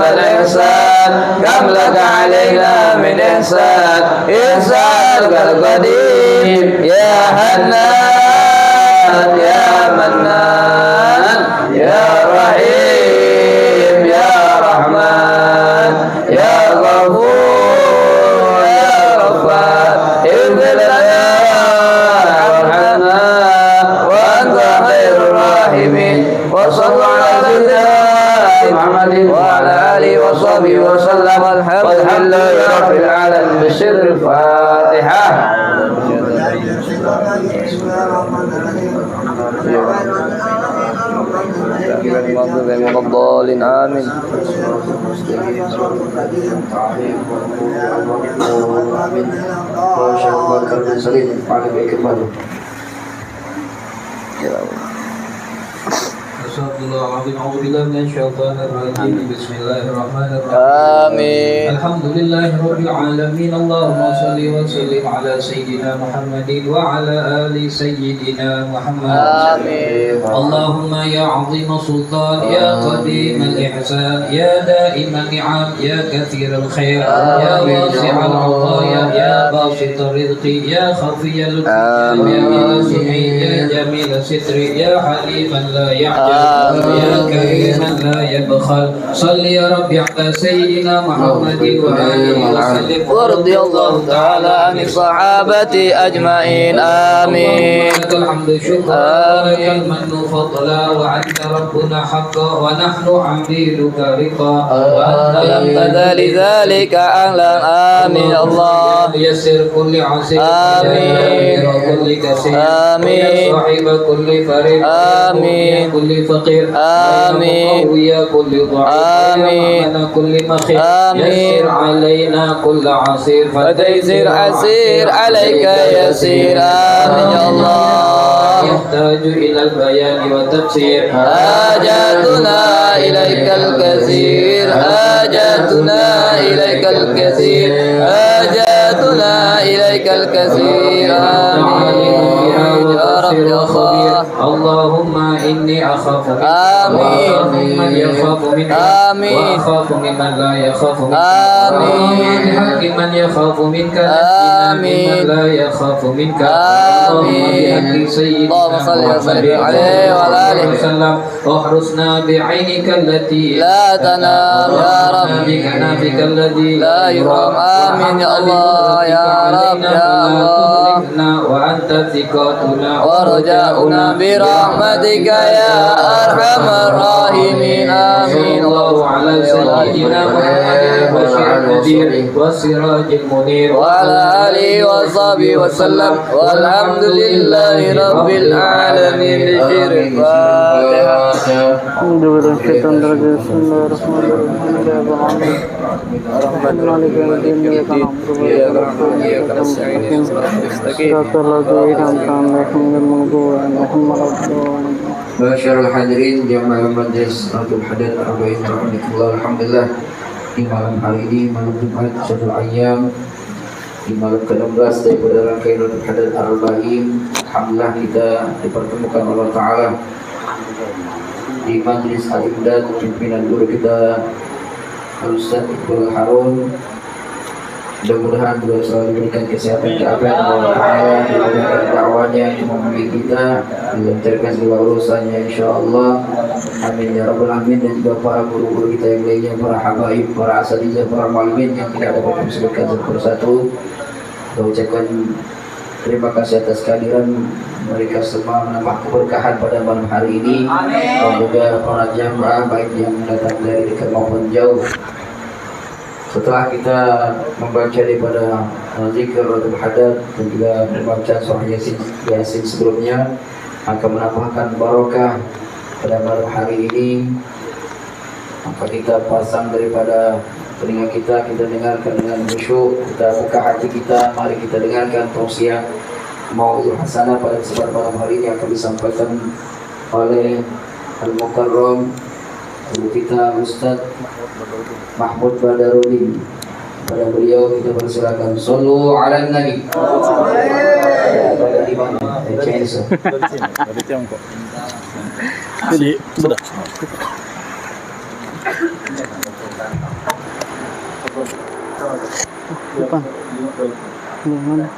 الإحسان كم لك علينا من إحسان إحسانك القديم يا حنان يا منان يا رحيم يا رحمن يا غفور يا غفار اغفر لنا وارحمنا وأنت خير الراحمين وصلى على سيدنا محمد وعلى آله وصحبه وسلم والحمد لله رب العالمين بسر الفاتحة. الضالين آمين. أعوذ بالله من الشيطان الرجيم بسم الله الرحمن الرحيم آمين. الحمد لله رب العالمين اللهم صل وسلم على سيدنا محمد وعلى آل سيدنا محمد آمين. اللهم يا عظيم سلطان يا قديم الإحسان يا دائم النعم يا كثير الخير يا واسع العطايا يا باسط الرزق يا خفي اللطف يا جميل السمع يا جميل الستر يا حليما لا يعجل يا كريما لا يبخل صل يا ربي على سيدنا محمد وآله وسلم ورضي الله تعالى عن الصحابة أجمعين آمين. لك الحمد شكرا ولك المن فضلا وأنت ربنا حقا ونحن عبيدك رقا وأنت لم تزل ذلك أهلا آمين. الله يسر كل عسير آمين. يا كل كسير آمين. يا صاحب كل فريق آمين. يا كل فقير آمين. يا كل ضعيف آمين. يا كل مخير آمين. يسر علينا كل عسير فتيسير عسير عليك يسير آمين يا الله. يحتاج إلى البيان والتفسير حاجاتنا إليك الكثير حاجاتنا إليك الكثير حاجاتنا إليك الكثير آمين يا رب يا الله. اللهم إني أخاف منك آمين. وأخاف ممن يخاف منك آمين. وأخاف ممن لا يخاف منك آمين. بحق من يخاف منك آمين. ممن لا يخاف منك آمين. اللهم بحق سيدنا اللهم صل وسلم محمد عليه وعلى آله وسلم واحرسنا بعينك التي لا تنام يا رب بكنافك الذي لا يرام آمين يا الله يا رب يا الله. وأنت ثقتنا ورجاؤنا برحمتك يا أرحم الراحمين آمين. الله على سيدنا محمد البشير النذير والسراج المنير وعلى آله وصحبه وسلم والحمد لله رب العالمين. بشر الفاتحة. الحمد لله الشيطان الرجيم بسم الله الرحمن الرحيم الرحمن مالك يوم الدين إياك نعبد وإياك نستعين صراط الذين أنعمت عليهم غير المغضوب عليهم ولا الضالين. Masyarul hadirin jamaah majlis Ratul Hadad Arba'in Rahmatullah. Alhamdulillah di malam hari ini malam Jumat Syahrul Ayyam di malam ke-16 daripada rangkaian Ratul Hadad Arba'in. Alhamdulillah kita dipertemukan Allah Ta'ala di majlis al-imdad pimpinan guru kita Al-Ustaz Iqbal Harun. Mudah-mudahan beliau selalu diberikan kesehatan, keafiatan Allah Ta'ala, dimudahkan dakwanya, membimbing kita, dilancarkan segala urusannya insyaAllah. Amin ya Rabbal Alamin. Dan juga para guru-guru kita yang lainnya, para habaib, para asatidz, para muallimin yang tidak dapat kami sebutkan satu persatu. Kita ucapkan terima kasih atas kehadiran mereka semua, menambah keberkahan pada malam hari ini. Dan juga para jamaah baik yang datang dari dekat maupun jauh. Setelah kita membaca daripada zikir Ratul Hadad dan juga membaca surah Yasin sebelumnya, maka menambahkan barokah pada malam hari ini. Maka kita pasang daripada telinga kita dengarkan dengan khusyuk, kita buka hati kita, mari kita dengarkan tausiah mau'izah hasanah pada kesempatan malam hari ini akan disampaikan oleh Al-Mukarram guru kita Ustaz Mahmud Badarudin. Pada beliau kita persilakan. Sallu ala Nabi. Pada di mana? Chinese. Dari Tiongkok. Jadi sudah. Depan. Ini mana?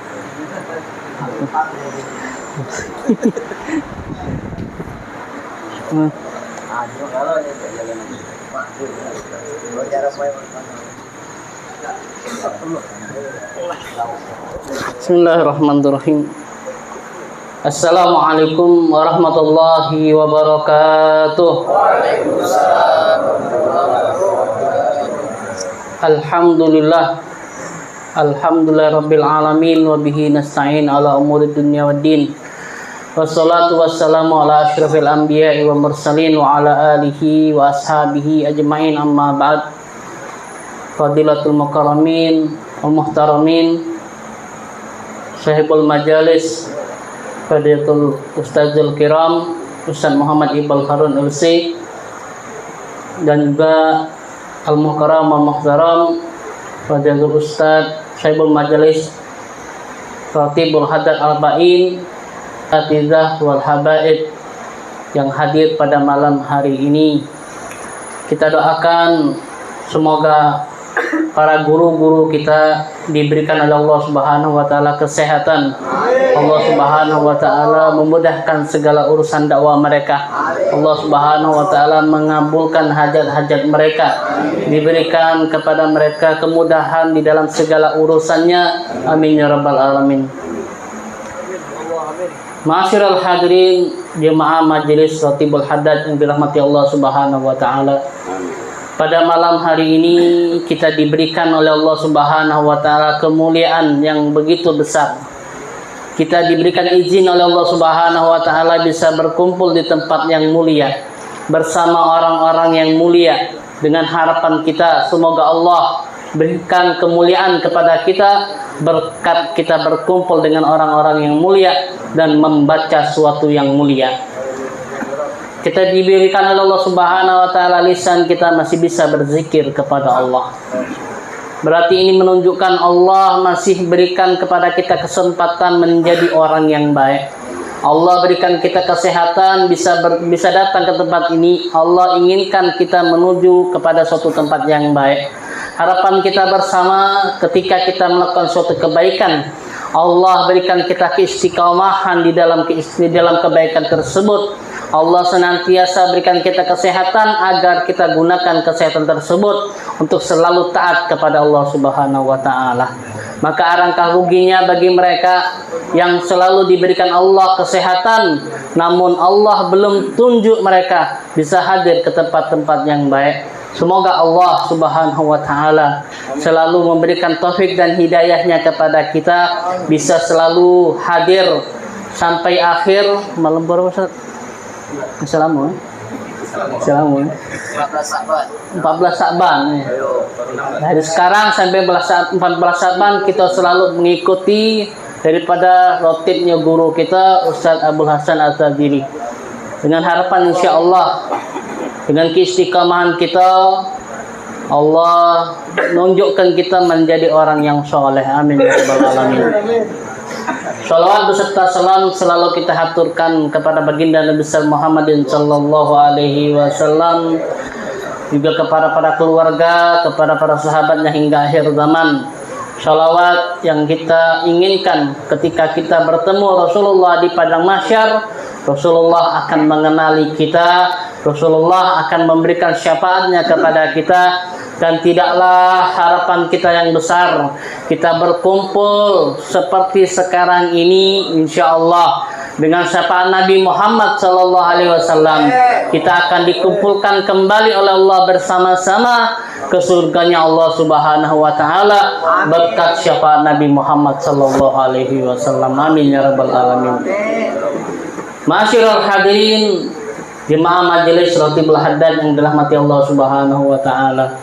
Bismillahirrahmanirrahim. Assalamualaikum warahmatullahi wabarakatuh. Alhamdulillah. Alhamdulillah rabbil alamin wa bihi nasta'in ala umuri dunya waddin. Wassalatu wassalamu ala asyrafil anbiya'i wa mursalin wa ala alihi wa ashabihi ajma'in, amma ba'd. Fadilatul mukarramin wa muhtaramin, sahibul majalis, Fadilatul Ustazul Kiram Ustaz Muhammad Iqbal Harun LC, dan juga Al-Mukarram Al-Muhtaram Fadilatul Ustaz sahibul majalis Khatibul Haddad Al-Ba'in Atizah wal Habaib yang hadir pada malam hari ini. Kita doakan semoga para guru-guru kita diberikan oleh Allah Subhanahu wa taala kesehatan. Allah Subhanahu wa taala memudahkan segala urusan dakwah mereka. Allah Subhanahu wa taala mengabulkan hajat-hajat mereka. Diberikan kepada mereka kemudahan di dalam segala urusannya. Amin ya rabbal alamin. Ma'asyiral hadirin jemaah majelis Khatibul Haddad yang dirahmati Allah Subhanahu wa taala. Pada malam hari ini kita diberikan oleh Allah Subhanahu wa taala kemuliaan yang begitu besar. Kita diberikan izin oleh Allah Subhanahu wa taala bisa berkumpul di tempat yang mulia bersama orang-orang yang mulia, dengan harapan kita semoga Allah berikan kemuliaan kepada kita berkat kita berkumpul dengan orang-orang yang mulia dan membaca suatu yang mulia. Kita diberikan oleh Allah Subhanahu wa taala lisan, kita masih bisa berzikir kepada Allah. Berarti ini menunjukkan Allah masih berikan kepada kita kesempatan menjadi orang yang baik. Allah berikan kita kesehatan, bisa datang ke tempat ini. Allah inginkan kita menuju kepada suatu tempat yang baik. Harapan kita bersama ketika kita melakukan suatu kebaikan, Allah berikan kita keistiqomahan di dalam kebaikan tersebut. Allah senantiasa berikan kita kesehatan agar kita gunakan kesehatan tersebut untuk selalu taat kepada Allah Subhanahu wa taala. Maka alangkah ruginya bagi mereka yang selalu diberikan Allah kesehatan namun Allah belum tunjuk mereka bisa hadir ke tempat-tempat yang baik. Semoga Allah Subhanahu wa taala selalu memberikan taufik dan hidayahnya kepada kita bisa selalu hadir sampai akhir malam berapa Ustaz? Assalamualaikum. 14 Sa'ban. Dari sekarang sampai 14 Sa'ban kita selalu mengikuti daripada rotibnya guru kita Ustaz Abdul Hasan Al-Tadiri. Dengan harapan insyaallah dengan keistiqomahan kita Allah menunjukkan kita menjadi orang yang soleh. Amin ya rabbal alamin. Salawat beserta salam selalu kita haturkan kepada baginda Nabi besar Muhammadin sallallahu alaihi wasallam, juga kepada para keluarga, kepada para sahabatnya hingga akhir zaman. Salawat yang kita inginkan ketika kita bertemu Rasulullah di padang mahsyar, Rasulullah akan mengenali kita, Rasulullah akan memberikan syafaatnya kepada kita. Dan tidaklah harapan kita yang besar kita berkumpul seperti sekarang ini, insya Allah dengan syafaat Nabi Muhammad Sallallahu Alaihi Wasallam kita akan dikumpulkan kembali oleh Allah bersama-sama ke surganya Allah Subhanahu Wa Taala berkat syafaat Nabi Muhammad Sallallahu Alaihi Wasallam. Amin ya rabbal alamin. Ma'asyiral hadirin jemaah majelis Khatibul Haddad yang dirahmati Allah Subhanahu Wa Taala.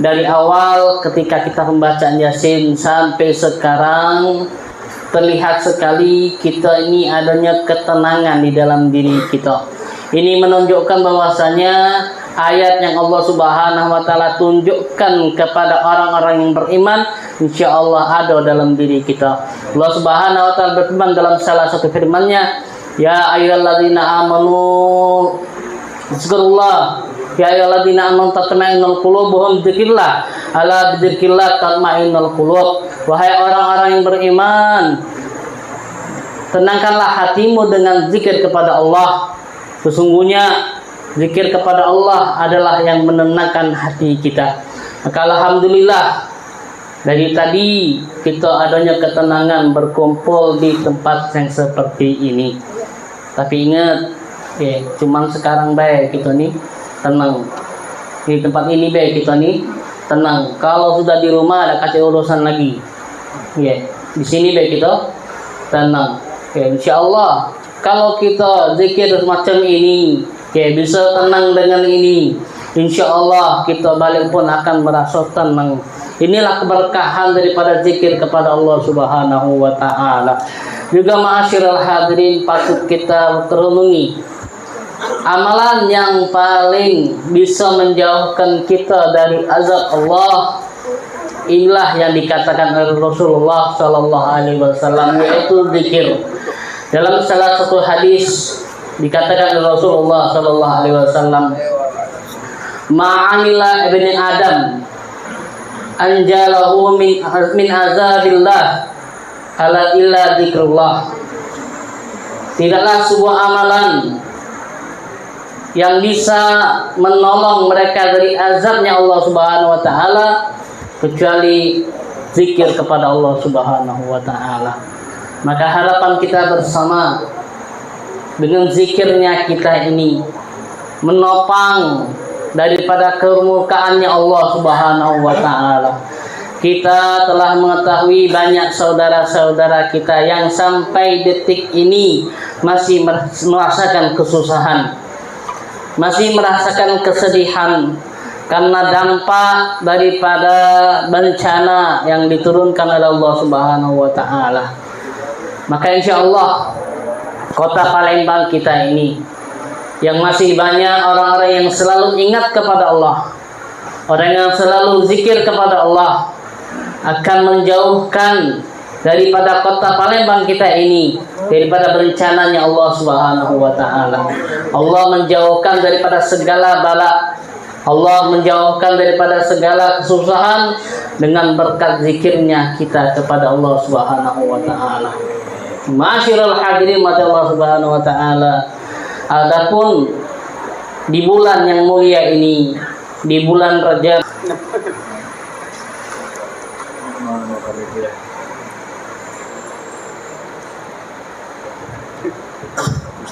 Dari awal ketika kita pembacaan Yasin sampai sekarang terlihat sekali kita ini adanya ketenangan di dalam diri kita. Ini menunjukkan bahwasanya ayat yang Allah Subhanahu wa taala tunjukkan kepada orang-orang yang beriman insyaallah ada dalam diri kita. Allah Subhanahu wa taala berfirman dalam salah satu firman-Nya, ya ayyuhalladzina amanu zkurullah Ya ayyuhalladzina amanu tatma'innul qulubuhum dzikrillah ala bidzikrillah tatma'innul qulub. Wahai orang-orang yang beriman, tenangkanlah hatimu dengan zikir kepada Allah. Sesungguhnya zikir kepada Allah adalah yang menenangkan hati kita. Maka alhamdulillah, dari tadi kita adanya ketenangan berkumpul di tempat yang seperti ini. Tapi ingat, ya, cuman sekarang baik kita nih tenang. Di tempat ini baik kita nih tenang. Kalau sudah di rumah ada kasih urusan lagi. Ya, di sini baik kita tenang. Ya, insya Allah kalau kita zikir semacam ini, ya, bisa tenang dengan ini. Insya Allah kita balik pun akan merasa tenang. Inilah keberkahan daripada zikir kepada Allah Subhanahu wa Ta'ala. Juga ma'asyiral hadirin, patut kita renungi amalan yang paling bisa menjauhkan kita dari azab Allah. Inilah yang dikatakan oleh Rasulullah Sallallahu Alaihi Wasallam, yaitu zikir. Dalam salah satu hadis dikatakan oleh Rasulullah Sallallahu Alaihi Wasallam, ma'amila ibni Adam anjalahu min azabillah ala illa dzikrullah. Tidaklah sebuah amalan yang bisa menolong mereka dari azabnya Allah Subhanahu wa Ta'ala kecuali zikir kepada Allah Subhanahu wa Ta'ala. Maka harapan kita bersama dengan zikirnya kita ini menopang daripada kemurkaannya Allah Subhanahu wa Ta'ala. Kita telah mengetahui banyak saudara-saudara kita yang sampai detik ini masih merasakan kesusahan, masih merasakan kesedihan karena dampak daripada bencana yang diturunkan oleh Allah Subhanahu wa Ta'ala. Maka insya Allah kota Palembang kita ini yang masih banyak orang-orang yang selalu ingat kepada Allah, orang yang selalu zikir kepada Allah, akan menjauhkan daripada kota Palembang kita ini daripada bencananya Allah Subhanahu wa Ta'ala. Allah menjauhkan daripada segala bala, Allah menjauhkan daripada segala kesusahan dengan berkat zikirnya kita kepada Allah Subhanahu wa Ta'ala. Ma'asyiral hadirin Allah Subhanahu wa Ta'ala, adapun di bulan yang mulia ini, di bulan Rajab,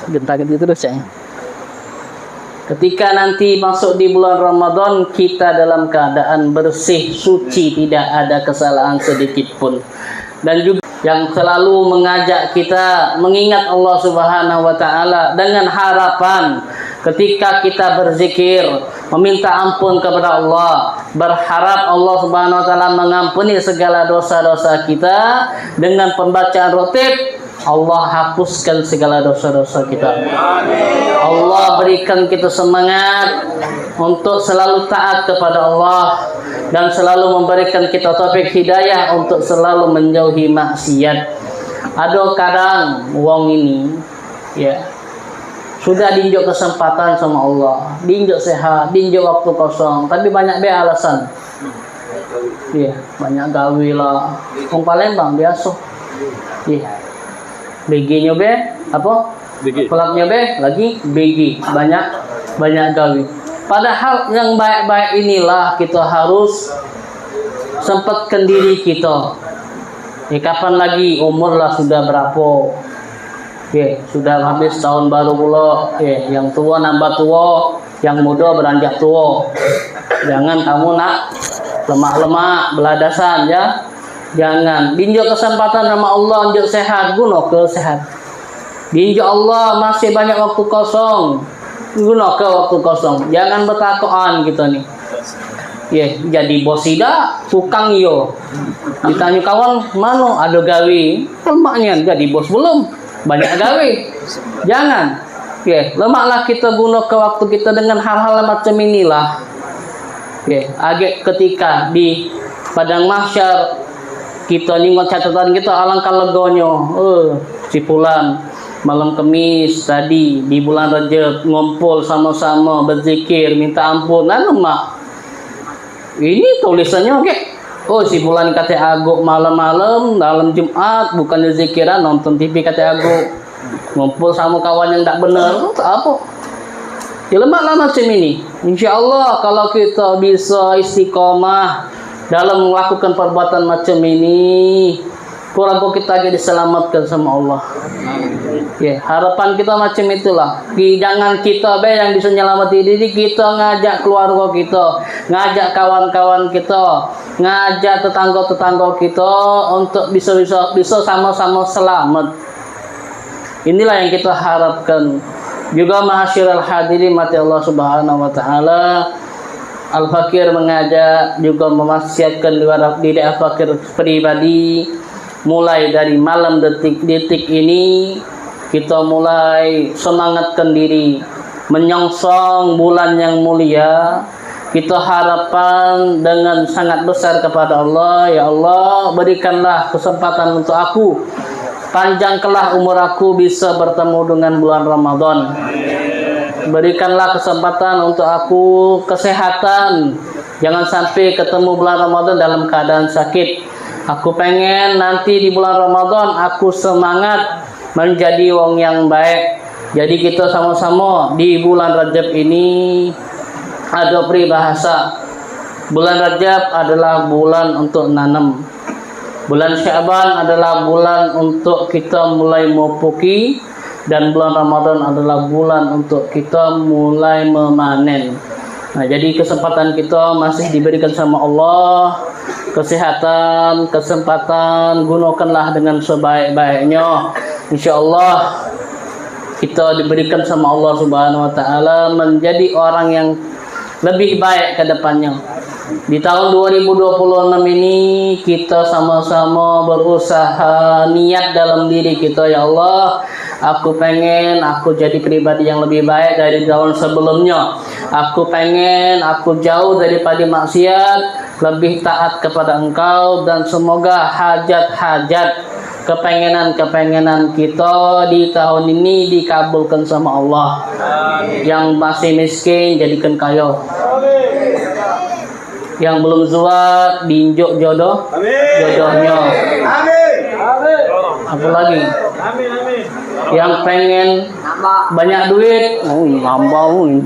gentar-gentar terus ya. Ketika nanti masuk di bulan Ramadan, kita dalam keadaan bersih, suci, tidak ada kesalahan sedikit pun. Dan juga yang selalu mengajak kita mengingat Allah Subhanahu wa Ta'ala dengan harapan ketika kita berzikir, meminta ampun kepada Allah, berharap Allah Subhanahu wa Ta'ala mengampuni segala dosa-dosa kita. Dengan pembacaan rotib, Allah hapuskan segala dosa-dosa kita. Allah berikan kita semangat untuk selalu taat kepada Allah dan selalu memberikan kita taufik hidayah untuk selalu menjauhi maksiat. Ada kadang wong ini, ya, sudah diinjak kesempatan sama Allah, diinjak sehat, diinjak waktu kosong, tapi banyak be alasan. Iya, banyak gawe lah. Wong Palembang biasa. Iya. BG-nya be apa? Pelaknya be lagi BG, banyak gawe. Padahal yang baik-baik inilah kita harus sempatkan diri kita. Ya, kapan lagi umur lah sudah berapa? Ya, sudah habis tahun baru pula. Ya, yang tua nambah tua, yang muda beranjak tua. Jangan kamu nak lemah-lemah beladasan ya. Jangan dinjak kesempatan sama Allah, injak sehat, guna ke sehat. Dinjak Allah masih banyak waktu kosong, guna ke waktu kosong. Jangan bertakoan kita nih. Ya, jadi bos tidak, tukang iyo. Ditanya kawan, mana ada gawe? Lemaknya jadi bos belum, banyak gawe. Jangan. Ya, lemaklah kita guna ke waktu kita dengan hal-hal macam inilah. Ya, agak ketika di padang mahsyar kita ingat catatan kita, alangkah legonya si fulan malam Kamis tadi di bulan Rajab ngumpul sama-sama berzikir minta ampunan mak. Ini tulisannya oke. Oh si bulan kata aguk malam-malam dalam Jumat bukannya zikiran nonton TV kata aguk ngumpul sama kawan yang tak benar itu apa? Ya lemaklah macam ini. Insya Allah kalau kita bisa istiqomah dalam melakukan perbuatan macam ini, kurang kita jadi diselamatkan sama Allah. Ya, harapan kita macam itulah. Jangan kita yang bisa nyelamati diri kita, ngajak keluarga kita, ngajak kawan-kawan kita, ngajak tetangga-tetangga kita untuk bisa sama-sama selamat. Inilah yang kita harapkan. Juga mahasyiral hadirin mati Allah Subhanahu wa taala. Al-Fakir mengajak juga mewasiatkan diri Al-Fakir pribadi mulai dari malam detik-detik ini kita mulai semangatkan diri menyongsong bulan yang mulia. Kita harapan dengan sangat besar kepada Allah, ya Allah berikanlah kesempatan untuk aku, panjangkanlah umur aku bisa bertemu dengan bulan Ramadan. Berikanlah kesempatan untuk aku kesehatan. Jangan sampai ketemu bulan Ramadan dalam keadaan sakit. Aku pengen nanti di bulan Ramadan aku semangat menjadi wong yang baik. Jadi kita sama-sama di bulan Rajab ini ada peribahasa. Bulan Rajab adalah bulan untuk nanam. Bulan Syaban adalah bulan untuk kita mulai memupuki. Dan bulan Ramadan adalah bulan untuk kita mulai memanen. Nah, jadi kesempatan kita masih diberikan sama Allah. Kesehatan, kesempatan, gunakanlah dengan sebaik-baiknya. Insya Allah kita diberikan sama Allah Subhanahu wa taala menjadi orang yang lebih baik ke depannya. Di tahun 2026 ini kita sama-sama berusaha niat dalam diri kita, ya Allah, aku pengen aku jadi pribadi yang lebih baik dari tahun sebelumnya. Aku pengen aku jauh daripada maksiat, lebih taat kepada Engkau, dan semoga hajat-hajat kepengenan-kepengenan kita di tahun ini dikabulkan sama Allah. Yang masih miskin jadikan kaya. Yang belum zuat diinjuk jodohnya. Apa lagi? Yang pengen banyak duit, nambah.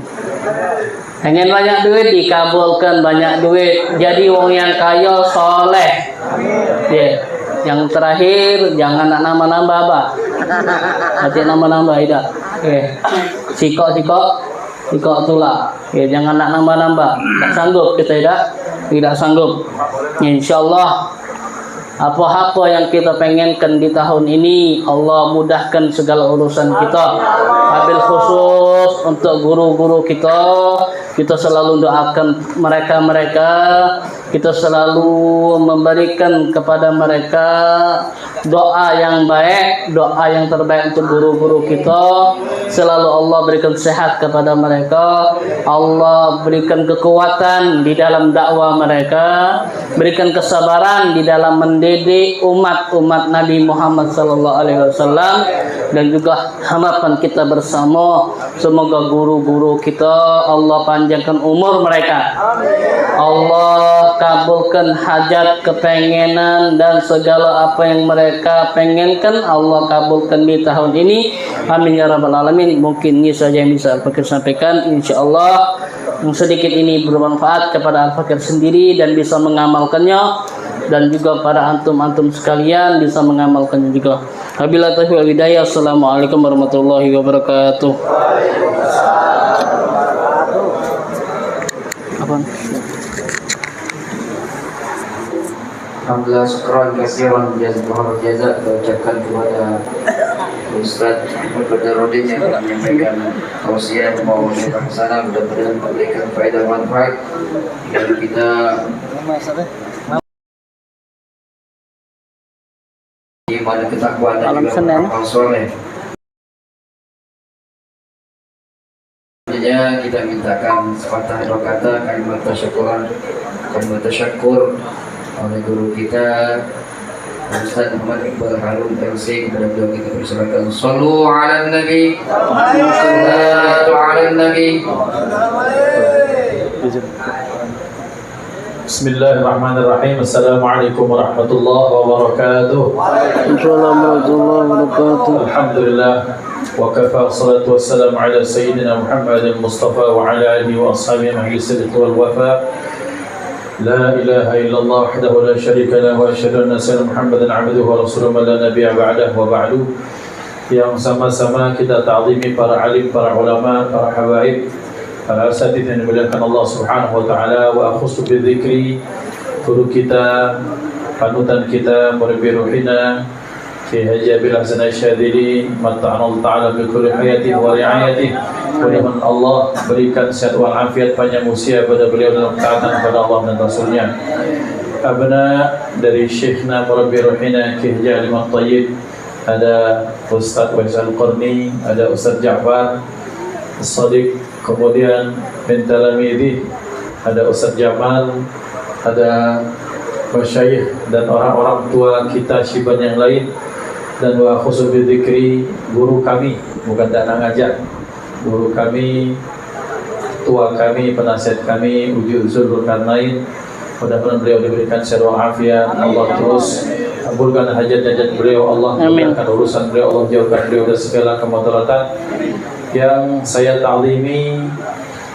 Pengen banyak duit dikabulkan banyak duit. Jadi wong yang kaya soleh. Yeah. Yang terakhir jangan nak nambah-nambah bah. Nanti nambah-nambah tidak. Sikok tulah. Jangan nak nambah-nambah. Tak sanggup kita tidak sanggup. Insyaallah apa-apa yang kita pengenkan di tahun ini Allah mudahkan segala urusan kita. Wabil khusus untuk guru-guru kita selalu doakan mereka, kita selalu memberikan kepada mereka doa yang baik, doa yang terbaik untuk guru-guru kita. Selalu Allah berikan sehat kepada mereka, Allah berikan kekuatan di dalam dakwah mereka, berikan kesabaran di dalam mendidik umat Nabi Muhammad SAW. Dan juga harapan kita bersama, semoga guru-guru kita Allah panjangkan umur mereka, Allah kabulkan hajat, kepengenan dan segala apa yang mereka pengenkan Allah kabulkan di tahun ini. Amin ya rabbal alamin. Mungkin ini saja yang bisa Al-Fakir sampaikan. Insyaallah yang sedikit ini bermanfaat kepada Al-Fakir sendiri dan bisa mengamalkannya, dan juga para antum-antum sekalian bisa mengamalkannya juga. Wabillahi taufiq wal hidayah. Assalamualaikum warahmatullahi wabarakatuh. Alhamdulillah, syukran kasiran jazakallahu jaza kita ucapkan kepada Ustaz Badrudin yang menyampaikan tausiah mau ke sana, mudah-mudahan memberikan faedah manfaat dan kita iman ketakwaan dan juga amal soleh. Selanjutnya kita mintakan sepatah dua kata kalimat tasyukur oleh guru kita Ustaz Muhammad Iqbal Harun LC kepada beliau kita persilakan. Sallu ala nabi. Salatu ala nabi. Bismillahirrahmanirrahim. Assalamualaikum warahmatullahi wabarakatuh. Assalamualaikum warahmatullahi wabarakatuh. Alhamdulillah wa kafa salatu wassalamu ala sayyidina Muhammadin Mustafa wa ala alihi wa ashabihi ahli sidq wal wafa. La ilaha illallah wahdahu la syarika lahu wa asyhadu anna sayyidina Muhammadan abduhu wa rasuluhu la nabiyya ba'dahu wa ba'du. Yang sama-sama kita ta'zimi para alim, para ulama, para habaib, para asatidz yang dimuliakan Allah Subhanahu wa taala. Wa akhusu bidzikri guru kita, panutan kita, murabbi ruhina Ki Haji Abil Hasan Asyadzili, mata'ana Allah taala bi kulli hayatihi wa ri'ayatihi. Mudah-mudahan Allah berikan sehat wal afiat, panjang usia pada beliau dalam taatan kepada Allah dan Rasulnya. Abna dari Syekhna murabbi ruhina Ki Haji Alim At-Tayyib, ada Ustaz Wais Al-Qarni, ada Ustaz Ja'far As-Sadiq, kemudian min talamidhi ada Ustaz Jamal, ada masyayikh dan orang-orang tua kita syiban yang lain, dan wa khusus bidzikri guru kami, bukan dana ngajar, guru kami, tua kami, penasihat kami, Uji Zulkarnain. Mudah-mudahan beliau diberikan sehat wal afiat, Allah terus kabulkan hajat-hajat beliau, Allah mudahkan urusan beliau, Allah jauhkan beliau dari segala kemudaratan. Yang saya ta'limi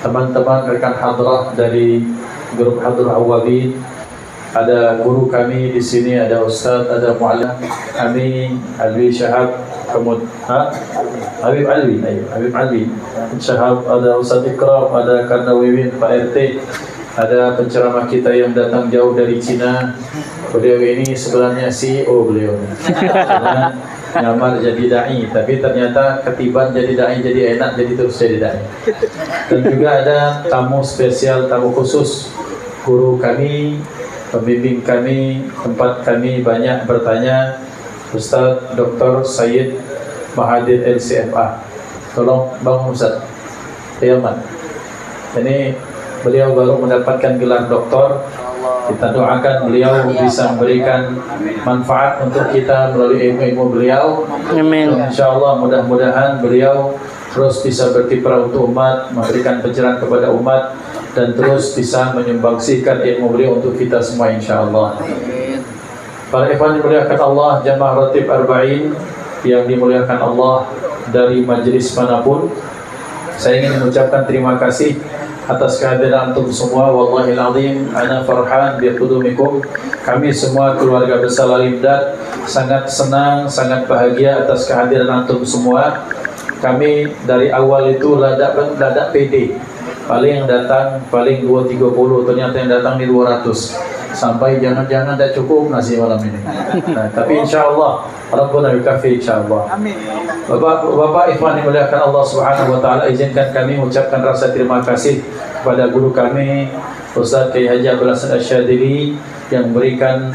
teman-teman rekan hadrah dari grup Hadrah Awabin, ada guru kami di sini, ada Ustaz, ada Mu'allim kami Alwi Syahab, kemudian Habib Alwi Syahab, ada Ustaz Ikram, ada Karnawiwin Pak RT, ada penceramah kita yang datang jauh dari Cina. Beliau ini sebenarnya CEO beliau karena nyamar jadi da'i, tapi ternyata ketiban jadi da'i, jadi enak, jadi terus jadi da'i. Dan juga ada tamu spesial, tamu khusus, guru kami, pembimbing kami, tempat kami banyak bertanya, Ustaz Dr. Sayyid Mahathir LCFA. Tolong Bang Ustaz Yaman, ini beliau baru mendapatkan gelar doktor. Kita doakan beliau bisa memberikan manfaat untuk kita melalui ilmu-ilmu beliau. Amin. InsyaAllah mudah-mudahan beliau terus bisa berkiprah untuk umat, memberikan pencerahan kepada umat, dan terus bisa menyumbangsikan ilmu beliau untuk kita semua insyaAllah. Para ikhwan dimuliakan Allah, jamaah ratib arba'in yang dimuliakan Allah dari majelis manapun, saya ingin mengucapkan terima kasih atas kehadiran antum semua. Wallahil azim ana farhan bi qudumikum. Kami semua keluarga besar Al-Imdad sangat senang, sangat bahagia atas kehadiran antum semua. Kami dari awal itu ladak pede, paling yang datang paling 230, ternyata yang datang di 200, sampai jangan-jangan tidak cukup nasi malam ini. Nah, tapi insyaallah Rabbuna yukafi insyaallah. Amin. Bapak ikhwan dimuliakan Allah Subhanahu wa taala, izinkan kami mengucapkan rasa terima kasih kepada guru kami Ustaz Kiai Haji Abdul Hasan Asyadzili yang memberikan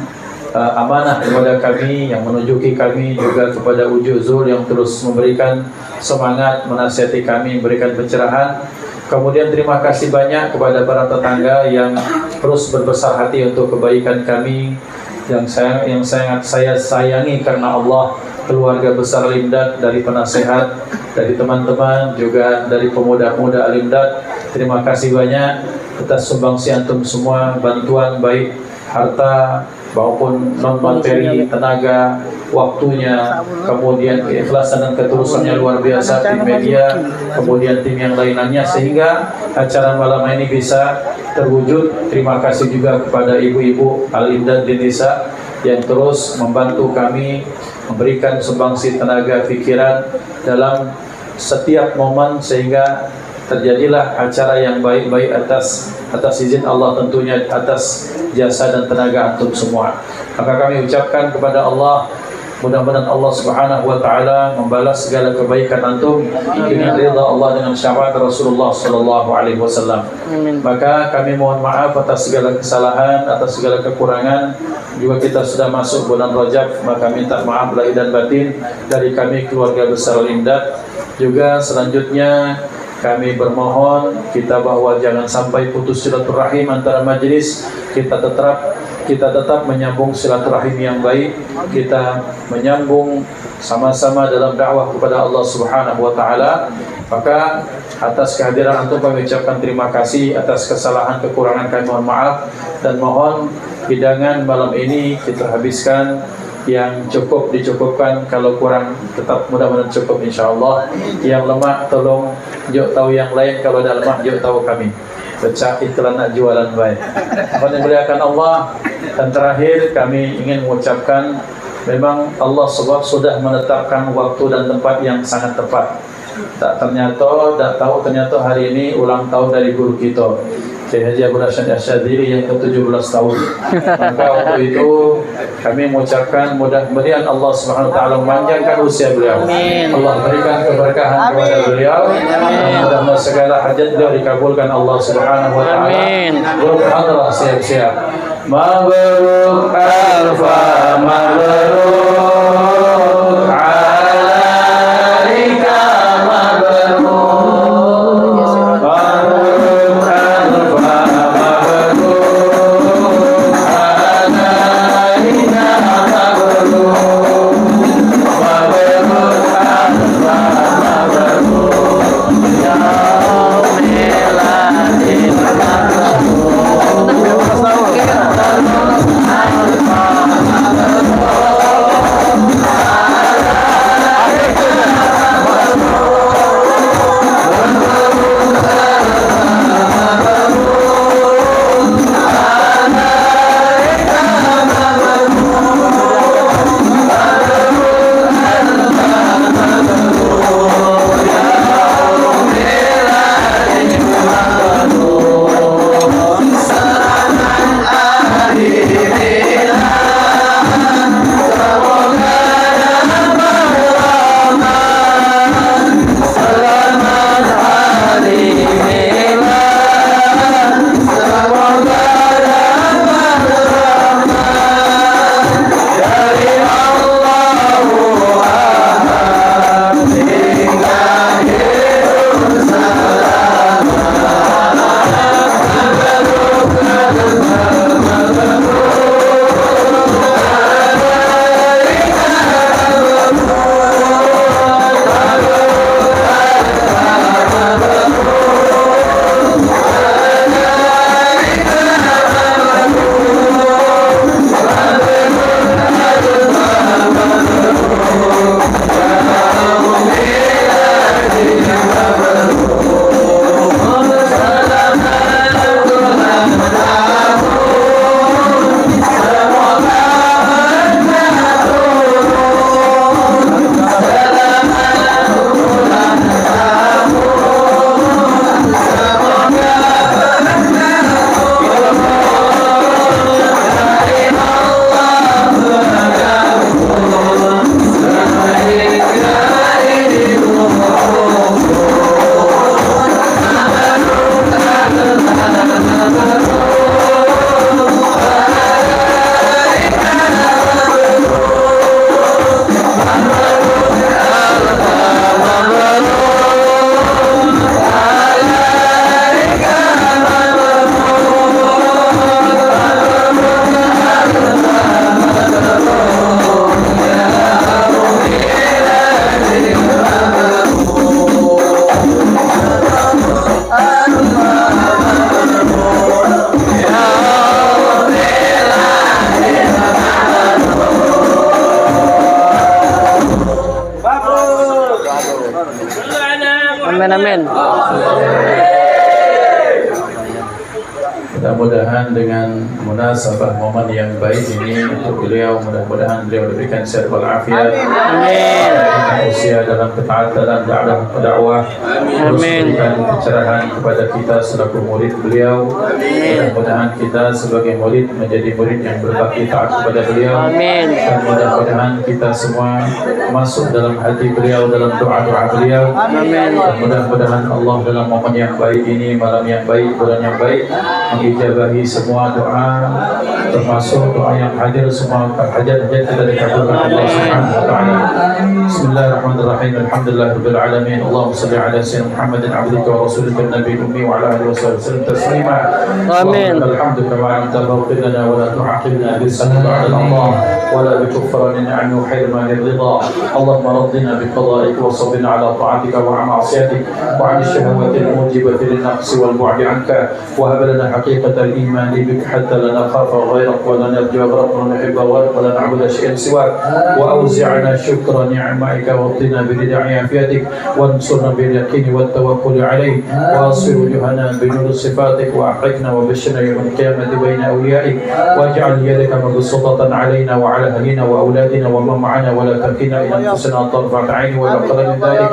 amanah kepada kami, yang menunjuki kami, juga kepada Uji Zul yang terus memberikan semangat, menasihati kami, memberikan pencerahan. Kemudian terima kasih banyak kepada para tetangga yang terus berbesar hati untuk kebaikan kami, yang sangat saya sayangi karena Allah, keluarga besar Al-Imdad, dari penasehat, dari teman-teman, juga dari pemuda-pemuda Al-Imdad. Terima kasih banyak atas sumbangsi antum semua, bantuan baik harta maupun non materi, tenaga, waktunya, kemudian keikhlasan dan ketulusannya luar biasa tim media, kemudian tim yang lainnya, sehingga acara malam ini bisa terwujud. Terima kasih juga kepada ibu-ibu Al-Imdad di desa yang terus membantu kami, memberikan sumbangsi tenaga pikiran dalam setiap momen, sehingga terjadilah acara yang baik-baik atas izin Allah, tentunya atas jasa dan tenaga antum semua. Maka kami ucapkan kepada Allah, mudah-mudahan Allah Subhanahu wa taala membalas segala kebaikan antum dengan ridha Allah, dengan syafaat Rasulullah sallallahu alaihi wasallam. Maka kami mohon maaf atas segala kesalahan, atas segala kekurangan. Juga kita sudah masuk bulan Rajab, maka minta maaf lahir dan batin dari kami keluarga besar Al-Imdad. Juga selanjutnya kami bermohon kita bahwa jangan sampai putus silaturahim antara majelis. Kita tetap kita tetap menyambung silaturahim yang baik, kita menyambung sama-sama dalam dakwah kepada Allah Subhanahu wa taala. Maka atas kehadiran antum kami ucapkan terima kasih, atas kesalahan kekurangan kami mohon maaf, dan mohon hidangan malam ini kita habiskan yang cukup dicukupkan, kalau kurang tetap mudah-mudahan cukup insyaallah. Yang lemah tolong yuk tahu yang lain, kalau ada lemah yuk tahu kami. Baca iklan nak jualan baik. Mohon dimuliakan Allah. Dan terakhir kami ingin mengucapkan, memang Allah sudah menetapkan waktu dan tempat yang sangat tepat. Tak tahu ternyata hari ini ulang tahun dari guru kita Syekh Haji Abdul Rashid Asyadili yang ke-17 tahun. Maka waktu itu kami mengucapkan mudah-mudahan Allah Subhanahu wa taala memanjangkan usia beliau. Allah berikan keberkahan kepada beliau. Mudah-mudahan segala hajat beliau dikabulkan Allah Subhanahu wa taala. Guru hadrah siap-siap. Mabruk alfa mabruk alaika mabruk. Amin. Mudah-mudahan dengan munasabah momen yang baik ini untuk beliau, mudah-mudahan beliau diberikan sehat walafiat. Amin. Usia dalam ketaatan dalam dakwah. Amin. Berikan pencerahan kepada kita selaku murid beliau. Mudah-mudahan kita sebagai murid menjadi murid yang berbakti taat kepada beliau. Amin. Dan mudah-mudahan kita semua masuk dalam hati beliau, dalam doa-doa beliau. Amin. Dan mudah-mudahan Allah dalam momen yang baik ini, malam yang baik, bulan yang baik, diijabahi semua doa, termasuk doa yang hadir semua hajat-hajat kita dikabulkan Allah Subhanahu wa taala. Bismillahirrahmanirrahim. Alhamdulillahirabbil alamin. Allahumma shalli ala sayyidina Muhammadin abdika wa rasulika an-nabiyil ummi wa ala alihi wasallam taslima. Amin. Alhamdulillah kama anta faghfir lana wa la tu'akhidna bis-sanbi ba'da al-Allah wa la bi kufrani ni'ami wa hirmani ridha. Allahumma raddina bi qada'ika wa sabbina ala ta'atika wa ma'siyatik wa 'an ash-shahawati al-mujibati lin-naqsi wal bu'di 'anka wa hab lana haqiqatal iman bika hatta la nakhafa ghayrak wa la narju ghayrak wa nuhibba ghayrak wa la na'budu shay'an siwak wa awzi'na shukra ni'matika wa qina bi ridha'i afiyatik wa ansurna bil yaqini wat tawakkul 'alayk wa asfir wujuhana bi nur sifatik wa ahqna wa bashirna yawm al-qiyamati bayna awliyaik waj'al yadaka mabsutatan 'alayna wa 'ala ahlina wa awladina wa man ma'ana wa la takilna ila anfusina tarfat 'aini wa la aqalla min dhalik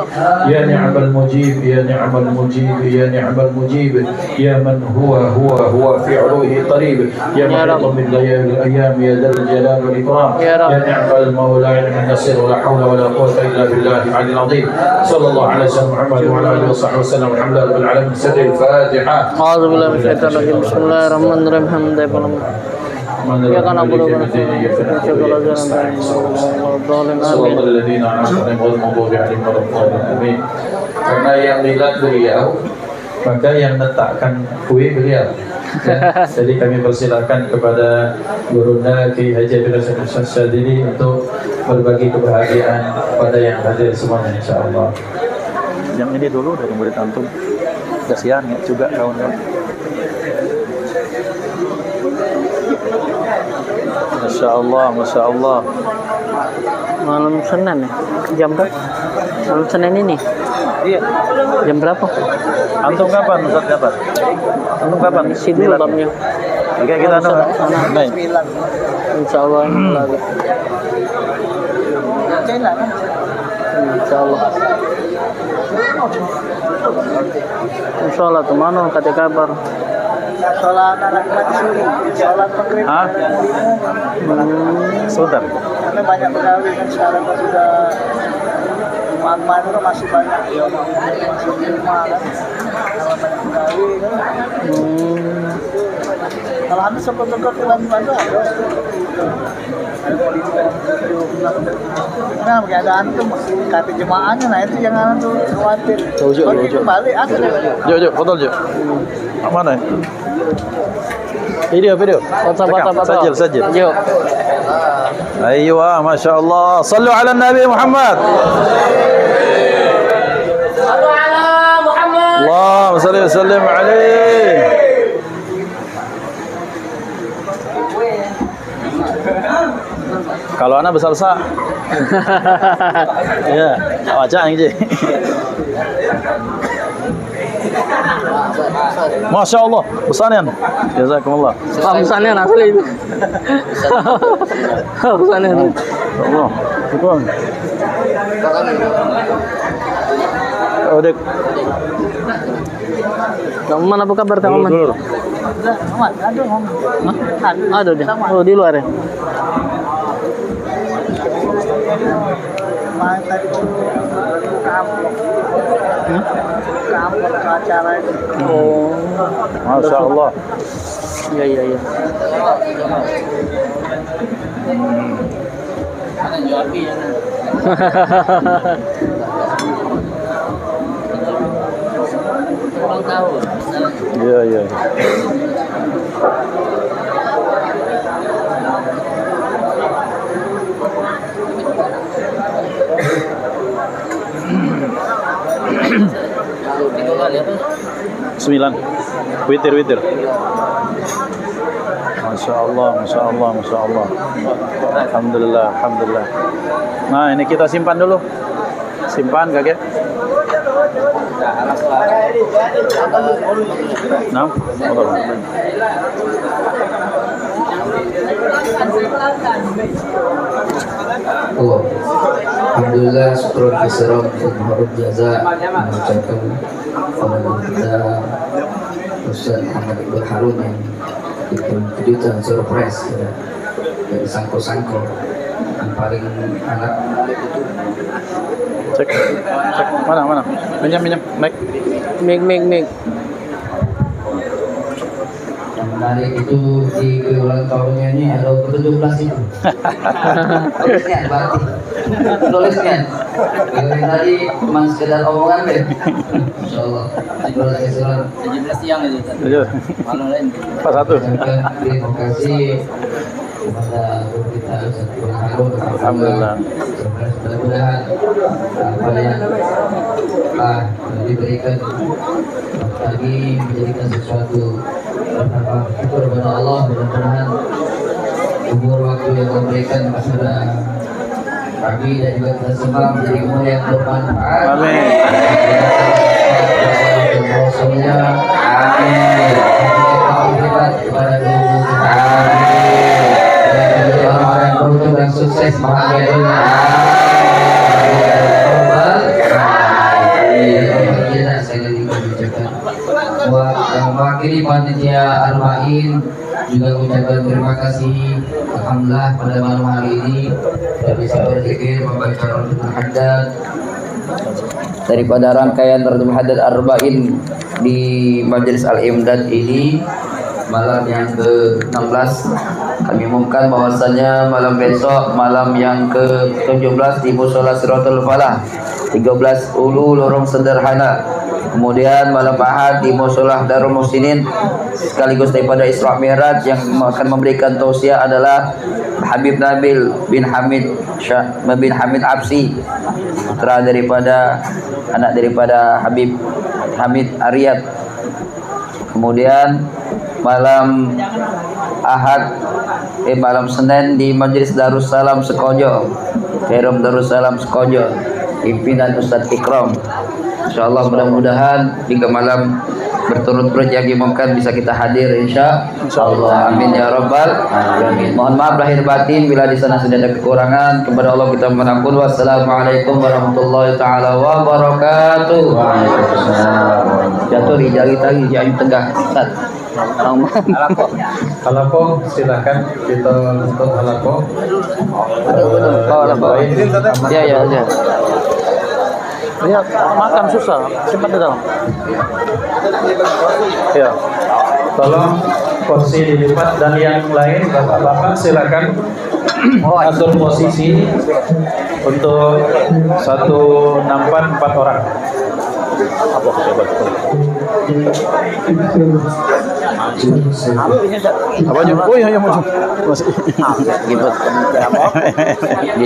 ya ni'mal mujib ya ni'mal mujib ya ni'mal mujib ya man huwa fi 'uluhi qarib ya man min layali al-ayyam ya dal jalal wal ikram ya ni'mal mawla ya man nasir wa la hawla wa la quwwata illa billahi al-'aliyyil 'azim sallallahu ala sayyidina Muhammad wa ala alihi wa sahbihi wasallam alhamdulillahi rabbil alamin sirri al-fatiha A'udzu billahi minasyaitonir rajim. Bismillahirrahmanirrahim. Hamdalillah. Ya kana bulu kana karena yang milad beliau maka yang letakkan kue beliau. Ya, jadi kami persilakan kepada Gurunda Ki Haji Abdul Hasan Syadzili untuk berbagi kebahagiaan pada yang hadir semuanya insyaallah. Yang ini dulu dari murid antum. Kasihan ya juga kawan-kawan. Masya Allah, Masya Allah. Malam Senin ya? Jam berapa? Malam Senin ini? Iya. Jam berapa? Antum kapan? Ustaz kapan? Antum kapan? Isi dulu babnya. Oke, kita doa. Baik. Insya Allah lagi. Insya Allah. Sholat kemana? Kata kabar. Sholat anak sini, sholat maghrib. Hah? Sebentar. Karena banyak pegawai kan sekarang kan sudah Muhammad itu masih banyak ya masih di rumah kan kalau banyak pegawai kan. Kalau habis sempat-sempat bulan-bulan ada. Nah, keadaan itu kata jemaahnya, nah itu jangan tuh khawatir. Kalau kembali ada. Jo, foto Jo. Mana? Video. Sajil. Yuk. Ayo, Masya Allah. Sallu ala Nabi Muhammad. Allahumma salli wa sallim alaihi. Kalau anak besar-besar. Ya, wajah ini. Masya Allah, besarnya. Jazakumullah. Besarnya asli itu. Besarnya. Allah, betul. Udah. Kamu mana apa kabar Kang Oman? Ada dia. Oh, di luar ya. Tadi tuh kampung acara itu. Oh, Masya Allah. Iya. Iya. Sembilan. Witir. Masya Allah. Alhamdulillah. Nah, ini kita simpan dulu. Simpan kakek. Nah, Allah. Alhamdulillah, syukur keseram dan harus jaza mengucapkan kepada kita Ustaz Muhammad Iqbal Harun yang bikin kejutan surprise ya, dari sangko-sangko yang paling anak. cek mana minyak mic. Yang menarik itu di ulang tahunnya ini ada ke-17 itu. Tulisnya berarti. Tulisnya. Ini tadi cuma sekedar omongan deh. Insyaallah. 17 surat 17 siang itu. Malam lain. Pas satu. Terima kasih kepada guru kita Ustaz Harun. Alhamdulillah. Mudah-mudahan apa yang telah diberikan tadi menjadikan sesuatu bermanfaat kepada Allah. Mudah-mudahan umur waktu yang memberikan kepada kami dan juga kita semua menjadi umur yang bermanfaat. Amin. Rasulnya. Amin. Hebat kepada guru kita. Amin. Dan orang-orang yang beruntung dan sukses bahagia dunia. Yang mewakili panitia Arba'in juga ucapkan terima kasih alhamdulillah pada malam hari ini sudah bisa berzikir membaca Ramadan Haddad daripada rangkaian Ramadan Haddad Arba'in di Majelis Al-Imdad ini malam yang ke-16. Kami umumkan bahwasanya malam besok malam yang ke-17 di Mushola Siratul Falah 13 Ulu Lorong Sederhana. Kemudian malam Ahad di Mushola Darul Muhsinin sekaligus daripada Isra Mi'raj yang akan memberikan tausiah adalah Habib Nabil bin Hamid Absi, putra daripada anak daripada Habib Hamid Ariyat. Kemudian malam malam Senin di Majelis Darussalam Sekojo, Perum Darussalam Sekojo, pimpinan Ustaz Ikram. Insyaallah mudah-mudahan hingga malam berturut-turut yang diumumkan bisa kita hadir insyaallah. Amin ya rabbal alamin. Mohon maaf lahir batin bila di sana sudah ada kekurangan. Kepada Allah kita menampun. Wassalamualaikum warahmatullahi taala wabarakatuh. Waalaikumsalam. Jatuh di jari tadi yang tengah. Ustaz. Halako silakan kita untuk halako. Ya. Lihat, makan susah, simpan di dalam. Ya. Tolong porsi dilipat dan yang lain bapak-bapak silakan atur posisi untuk satu nampan 4 orang. Apa coba? Apa juga? Oh iya, masuk. Gitu.